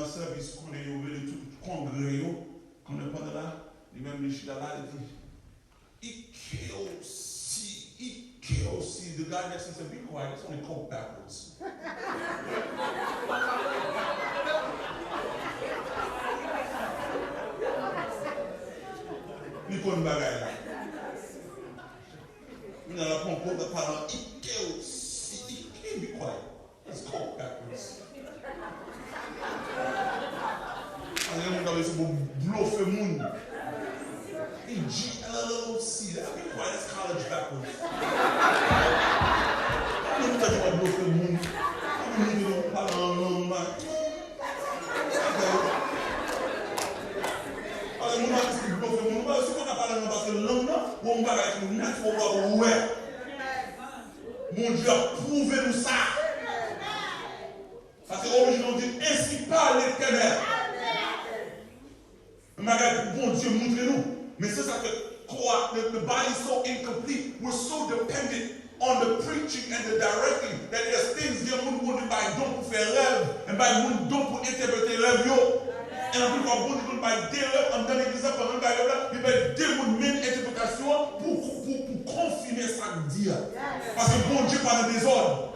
Speaker 3: service qu'on est ouvert tout congrès, qu'on est pas là. Il même les chita là, il dit, KOC, the guy next to him said, be quiet, it's only coke backwards. Il connaît bagaille là. Il a la pompe de parler, KOC, be quiet, it's coke backwards. Alors, il a dit, c'est pour bluffer le monde. G-L-L-O-C. That be quiet. That's college backwards. I'm not talking about blue moon. I'm not even talking about mon Dieu a prouvé nous ça. Parce que l'original dit ainsi par l'Éternel. Bon Dieu, montrez-nous. Mais c'est ça que the body is so incomplete. We're so dependent on the preaching and the directing that there's things que nous voulons by don pour faire rêve et by nous don pour interpréter rêve yo. Et en plus qu'on voulons by des rêves en dans l'église pendant by rêve, il va des même interprétation pour confirmer ça que dit. Parce que bon Dieu parle des ordres.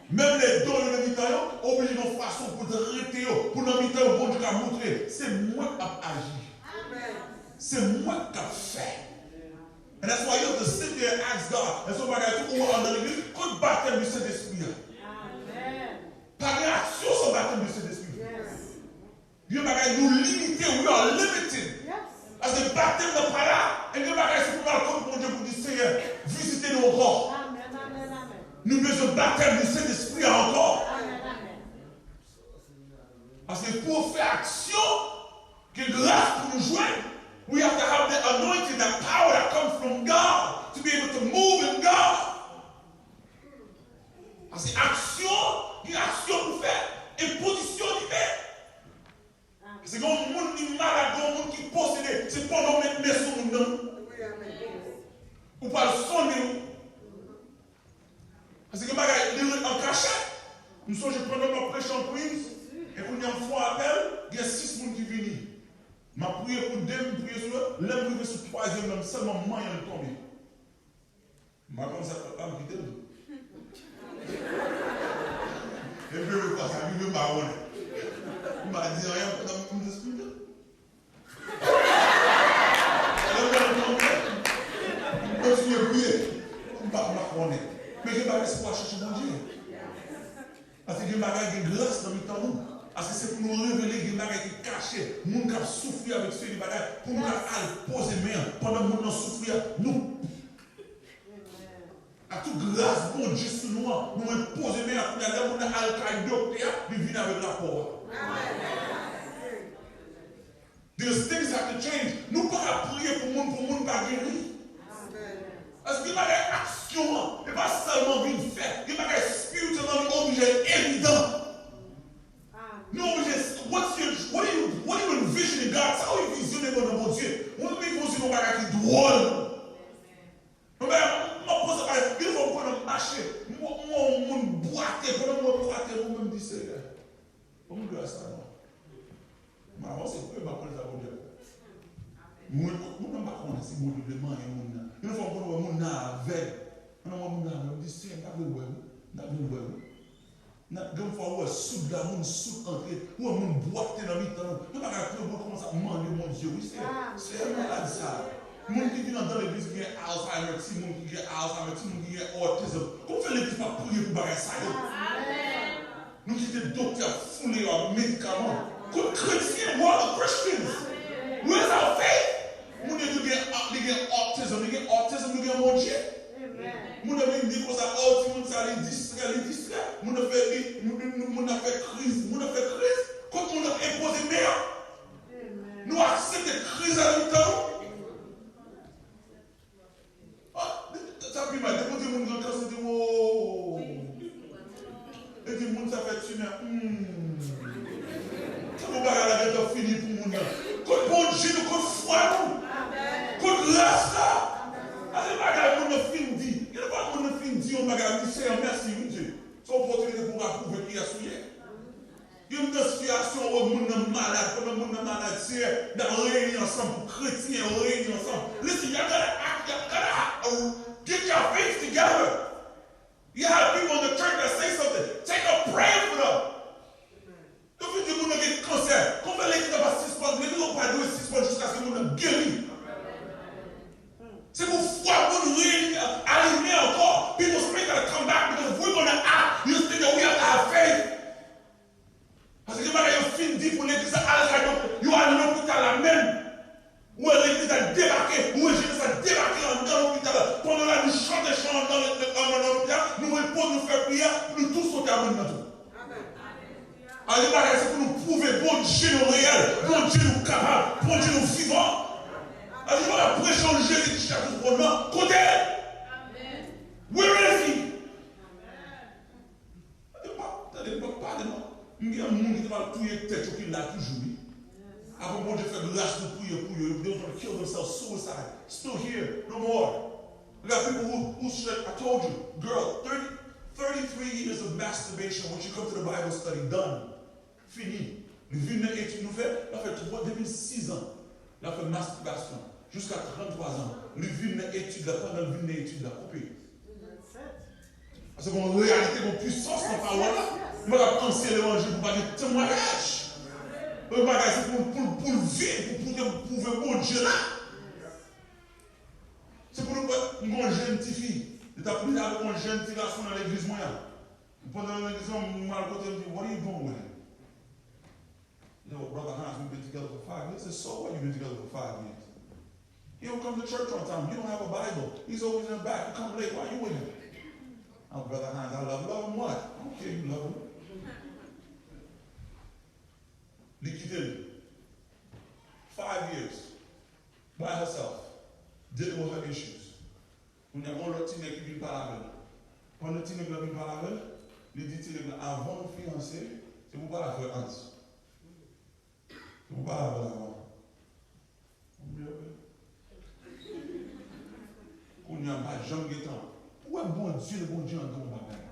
Speaker 3: Même les dons de l'habitant, obligé de façon pour arrêter, pour l'habitant, bon Dieu a montré, c'est moi qui a agi. C'est moi qui a fait. And that's why you have to sit there and ask God. And so, my guys, who are dans l'église, quand baptême du Saint-Esprit. Par réaction sur le baptême du Saint-Esprit. Dieu m'a dit, nous limiter, we are limited. Parce que le baptême n'est pas là. Et Dieu m'a dit, c'est pour le compte, mon Dieu, pour dire, Seigneur, visitez-nous encore. Nous besoin de baptême du Saint-Esprit encore. Parce que pour faire action, que grâce pour nous joindre, we have to have the anointing, that power that comes from God to be able to move in God. Parce que action, il y a action pour faire, et position pour faire. C'est comme le monde qui est malade, le monde qui est possédé, c'est pas nous mettre sur nous. Ou pas le sonner. Parce que les gens en cachette, nous sommes, je prends notre prêche en prise, et quand il y a une fois appel, il y a 6 personnes qui viennent. Je prie pour 2, je prie sur eux, l'un privé sur 3e, même seulement moi, il est tombé. Je comme ça, je ne quitte pas. Et puis, je passe à lui, je m'arrête. Il m'a dit rien, je me discute. Je continue à prier. Je m'arrête. Mais je ne vais pas laisser pour chercher mon Dieu. Parce que Dieu m'a dit grâce dans le temps nous. Parce que c'est pour nous révéler qu'il m'a été caché. Nous qui avons souffert avec ce bagages. Pour nous aller poser main. Pendant que nous avons souffert, nous. À toute grâce, bon Dieu sur nous, nous avons posé main. Pour nous aller à docteur, nous venons avec la parole. These things have to change. Nous ne pouvons pas prier pour le monde pas guérir. Parce qu'il y a une action, et pas seulement une fait. Il y a une spirituellement obligé évident. Nous obligés, what do you envision in God? C'est how you visionner dans mon Dieu. On ne peut pas visionner qui drôle. nous grâce à nous. Mais avant, c'est peu, ma connaître ça pour Dieu. Nous ne pas connaître si mon Dieu demande un monde. Nous ne faisons pas un monde avec. Nous ne faisons pas un monde c'est un peu de nous faut sous la monde sous entrée ou un monde boiter dans le temps. Nous pas commencer à demander mon Dieu. Oui, c'est malade ça. Moun qui vient dans l'église qui a Alzheimer, si moun qui a Alzheimer, si moun qui a autisme. Comment fait l'église pas prier pour barrer ça? Nous qui sommes docteurs foulés en médicaments. Comme chrétiens, what are Christians? Where's our faith? Moun qui a autisme, nous avons mon Dieu. Moun avons dit que ça autisme, ça les distrait. Moun a fait crise. Comme moun a imposé meilleur. Nous acceptons crise à l'intérieur. Ça puis mal, quand tu montes dans le cas, tu dis oh. Et tu montes, ça fait une heure. Ça va pas la gueule fini pour mon âme. Quand bon Dieu, quand foi, quand grâce là. C'est pas grave, mon film dit. Il n'y a pas mon film dit, on va garder, c'est merci, mon Dieu. C'est une opportunité pour approuver qui a souillé. Il y a une situation où le monde est malade, comme le monde est malade, c'est dans la réunion ensemble, pour chrétiens, réunion ensemble. Listen, you gotta get your faith together. You have people in the church that say something. Take a prayer for them. If you do not get cancer, come back later about 6 months. Maybe don't do it 6 months jusqu'à ce que vous ne guérit. C'est pour foi, pour nous aligner encore. People speak gotta come back because if we're going to act, you think that we have to have faith. Parce que malgré le film dit pour l'église à Alzheimer, il y a un hôpital là même. Où l'église a débarqué, où Jésus a débarqué dans l'hôpital. Pendant là, nous chantons dans l'hôpital, nous répondons, nous faisons prière, nous tous sauter à nous. Alors, c'est pour nous prouver, bon Dieu nous réel, bon Dieu nous capable, bon Dieu nous vivant. Alors, il va prêcher en Jésus chaque jour pour nous. Côté, where is he? Pas de moi. Il y a un monde qui va tuer tête, qui l'a toujours mis. Après, bon Dieu fait grâce de prier pour eux. They want to kill themselves, suicide. Still here, no more. We got people who said, I told you, girl, 33 years of masturbation when you come to the Bible study, done. Fini. Nous vivons une étude, nous fait depuis 6 ans. Nous fait masturbation. Jusqu'à 33 ans. Nous vivons une étude, pendant une étude, coupé. Parce qu'on a réalité, une puissance dans la parole là. Nous avons pensé l'évangile pour pas de témoignage. Le bagage, c'est pour vivre, pour prouver mon Dieu là. C'est pour nous voir une jeune petite fille. Tu as pris avec une jeune petite garçon dans l'église moyenne. Pendant l'église, on m'a côté me dit, what are you doing with him? You know, Brother Hans, we've been together for 5 years. I said, so what? You've been together for 5 years. He don't come to church on time. You don't have a Bible. He's always in the back. You come late. Why are you with him? Oh, Brother Hans, I love him. What? I don't care you love him. Liquidity. 5 years. By herself. Dealing with her issues. On a un autre teenage qui vient par avec. Quand le teenage vient par avec, il dit avant de fiancer, c'est pour pas la faire Hans. C'est pour pas la faire avant. On n'y a pas jamais de temps. Où est bon Dieu, le bon Dieu en don bagage?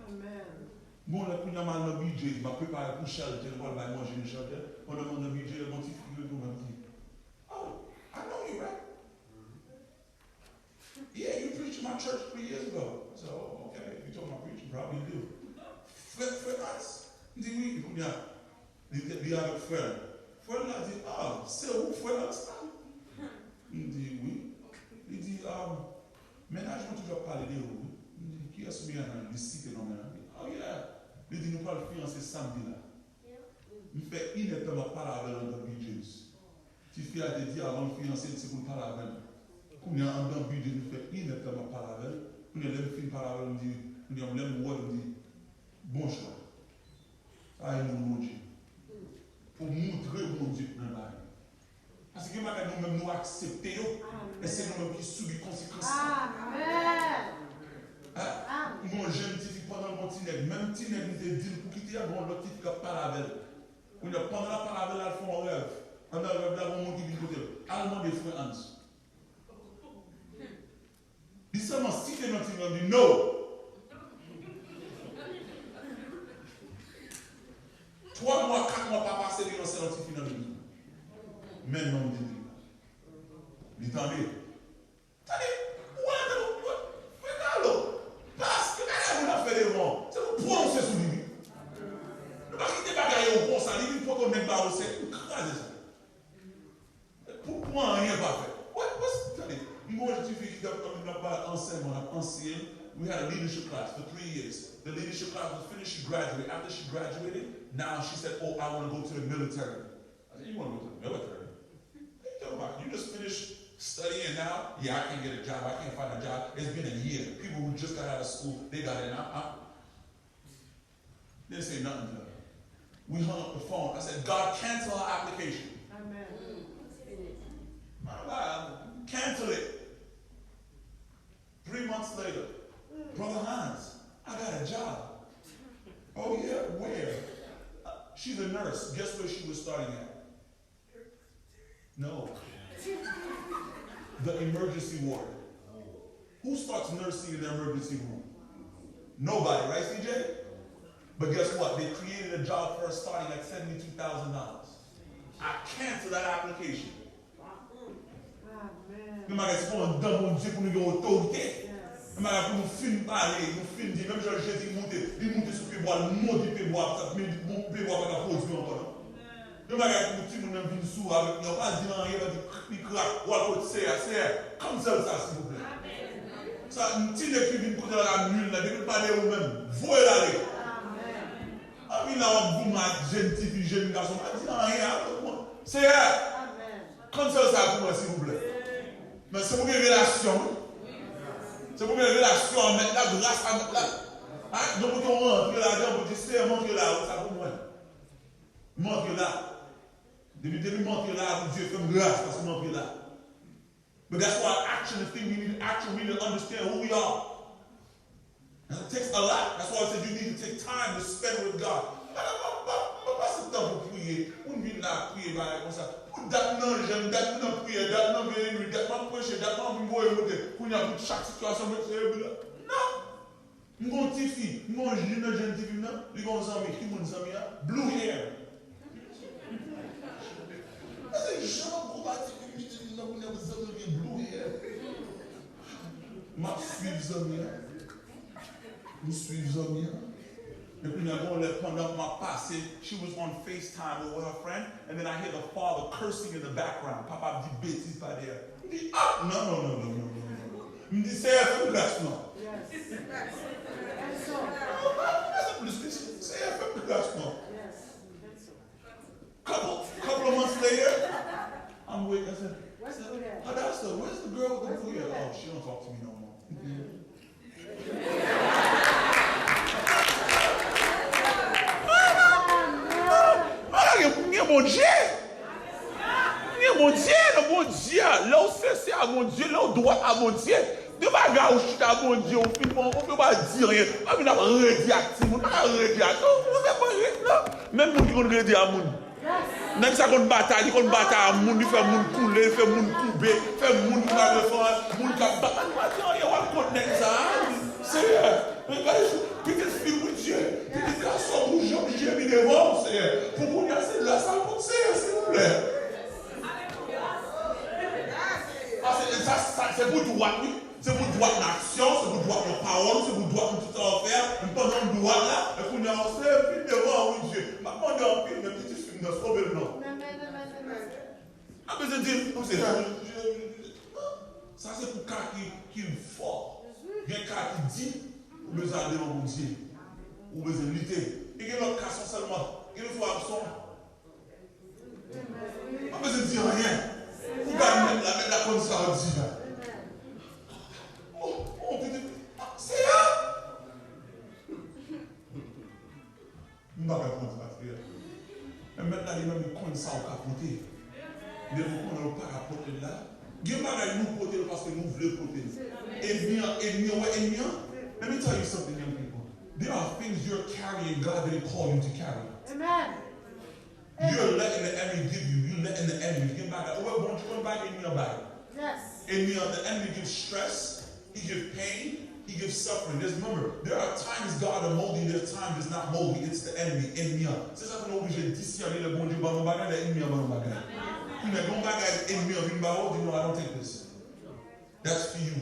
Speaker 3: Bon, là, quand il y a mal dans le budget, je m'ai préparé pour shelter, je vais manger une shelter. On demande le budget, le bon petit figure, tout le monde dit, oh, I know you, right? Yeah, you preached in my church 3 years ago. I said, oh, okay, if you told my preaching, probably do. Frère Hans, il dit oui, il y a un frère. Frère là dit, ah, c'est où frère Hans? Il dit oui. Il dit, maintenant je vais toujours parler de vous. Il dit, qui est-ce qui est dans le site non maintenant? Oh yeah. Il dit, nous parlons de fiancé samedi là. Il fait immédiatement parler avec le budget. Si tu fais dit avant de fiancé, c'est pour parler avec lui. Quand il y a un bon budget, nous fait immédiatement parler avec lui. Quand il y a un film parler avec lui, il y a un film dit, bon choix. Ah, il nous dit. Pour montrer mon Dieu dans la vie. Parce que nous-mêmes nous acceptons. Et c'est nous-mêmes qui subissons les conséquences. Amen. Mon jeune petit pendant mon teenage, même teenage, il te dit pour quitter un bon l'autre petit qui parle avec elle. Pendant la parole avec elle, elle fait un rêve. On a rêve là, on dit qu'il côté. Allemand des frères Hans. Il seulement si tu es dans le teenage, il dit non. 3 mois, 4 mois par We had a leadership class for 3 years. The leadership class was finished, she graduated. After she graduated, now she said, oh, I want to go to the military. I said, you want to go to the military? What are you talking about? You just finished studying now? Yeah, I can't get a job. I can't find a job. It's been a year. People who just got out of school, they got it now. They didn't say nothing to her. We hung up the phone. I said, God, cancel her application.
Speaker 2: Amen.
Speaker 3: My God, cancel it. 3 months later, Brother Hans, I got a job. Oh yeah, where? She's a nurse. Guess where she was starting at? No. The emergency ward. Who starts nursing in the emergency room? Nobody, right, CJ? But guess what? They created a job for her starting at $72,000. I canceled that application. Nous m'avons dans mon Dieu pour nous donner autorité. Nous m'avons pour nous fin parler, nous fin dire, même Jésus monter sur le pébois, monter le pébois, mais mon pébois pas produire encore. Nous m'avons pour tout le monde venir sous avec nous, pas dire rien, pas dire crack, ou alors c'est comme ça s'il vous plaît. Ça, une petite équipe vient côté la nulle, là, depuis parler vous-même, voyez l'aller. Ah oui, là, on vous m'a jeune fille, jeune garçon, pas dire rien, c'est comme ça pour moi, s'il vous plaît. Mais c'est pour une relation. C'est pour une relation, mettre la grâce à mettre là. Donc, on rentre là-dedans, on dit, c'est montre là, ça pour moi. Montre là. Depuis montre là, Dieu fait grâce parce que montre là. But that's why action, the thing we need action, we need to understand who we are. And it takes a lot. That's why I said you need to take time to spend with God. Pas ce temps pour prier. On vient là prier comme ça. Date non, j'aime date non prier, date non venir, date non prêcher, date non vous écouter. Pour chaque situation, non. Mon petit fille, mon jeune petit fille, lui gon zami, qui mon zami blue hair. C'est jamais combattu que je dis non, vous avez blue hair. Ma suivre zami. Nous suivons zami. Et puis pendant ma passée, she was on FaceTime with her friend, and then I hear the father cursing in the background. Papa dit bêtise pas derrière. Il dit ah non. Il me dit c'est un peu grâce non. C'est un peu grâce non. Couple of months later, I'm waiting. I said, where's the girl with the blue hair? Oh, she don't talk to me no more. Mon Dieu, là où c'est à mon Dieu, là où droit à mon Dieu, de bagarre où je suis à mon Dieu, on ne peut pas dire rien, on ne peut pas redéactiver, on ne peut pas redéactiver, même nous qui on redéactiver à mon. Même ça qu'on bataille à mon, il fait mon couler, il fait mon couper, il fait mon qui va le faire, mon qui va battre, on va connaître ça, c'est petite fille pour Dieu, petite garçon pour Dieu, mis devant, c'est pour vous dire, c'est de la salle pour s'il vous plaît. C'est pour droit, c'est pour droit d'action, c'est pour droit de parole, c'est pour droit de tout en faire, pendant le droit là, et pour nous c'est vite devant, oui Dieu. Maintenant, on est en pile, mais petite fille, nous sommes non. Ah, mais je dis, ça c'est pour cas qui est fort. Il y a un cas qui dit, vous besoin d'aller dans mon Dieu, vous besoin de lutter. Et il y a notre cas seulement, il faut absent. Pas besoin de dire rien. Vous allez mettre la condition à dire. Oh, c'est là. Je ne vais pas répondre à ça. Mais maintenant, il y a même une condition à capoter. Mais vous ne pouvez pas rapporter là. Dieu m'a nous porter parce que nous voulons porter. Let me tell you something, young people. There are things you're carrying God didn't call you to carry.
Speaker 2: Amen.
Speaker 3: You're letting the enemy give you. You're letting the enemy get back. Oh, won't you come back in your body?
Speaker 2: Yes.
Speaker 3: In the enemy gives stress. He gives pain. He gives suffering. Remember, there are times God is molding. There's times it's not molding. It's the enemy in me. C'est ça qu'on est obligé de discerner le bon Dieu. Bah, mon bagage est ennemi à mon bagage. Mais mon bagage est ennemi à mon bagage. You know, I don't take this. That's for you.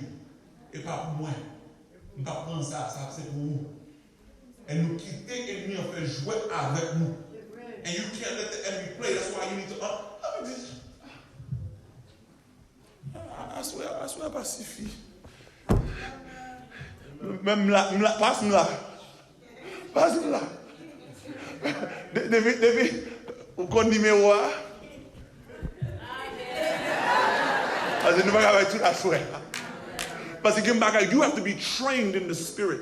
Speaker 3: Et pas pour moi. Je ne pas prendre ça. Ça c'est pour vous. Et nous quitter l'ennemi en fait jouer avec nous. And you can't let the enemy play. That's why you need to. I swear, pacifie.
Speaker 1: Même là, passe-moi là. Passe-moi là. Depuis, vous connaissez numéro A. Parce que nous ne pouvons pas tout à fait. Parce que you have to be trained in the spirit.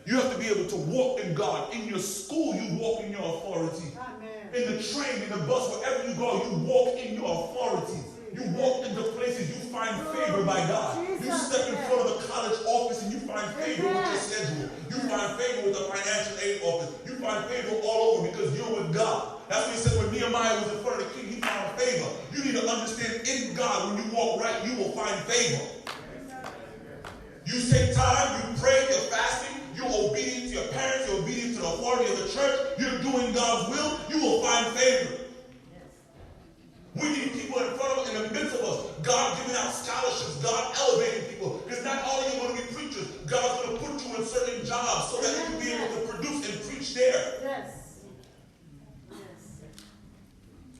Speaker 1: You have to be able to walk in God. In your school, you walk in your authority. In the train, in the bus, wherever you go, you walk in your authority. You walk into places, you find favor by God. You step in front of the college office and you find favor with your schedule. You find favor with the financial aid office. You find favor all over because you're with God. That's what he said when Nehemiah was in front of the king, he found favor. You need to understand in God, when you walk right, you will find favor. You take time, you pray, you're fasting, you're obedient to your parents, you're obedient to the authority of the church, you're doing God's will, you will find favor. We need people in front of us, in the midst of us. God giving out scholarships, God elevating people. Because not all of you are going to be preachers. God's going to put you in certain jobs so that you can be able to produce and preach there.
Speaker 2: Yes.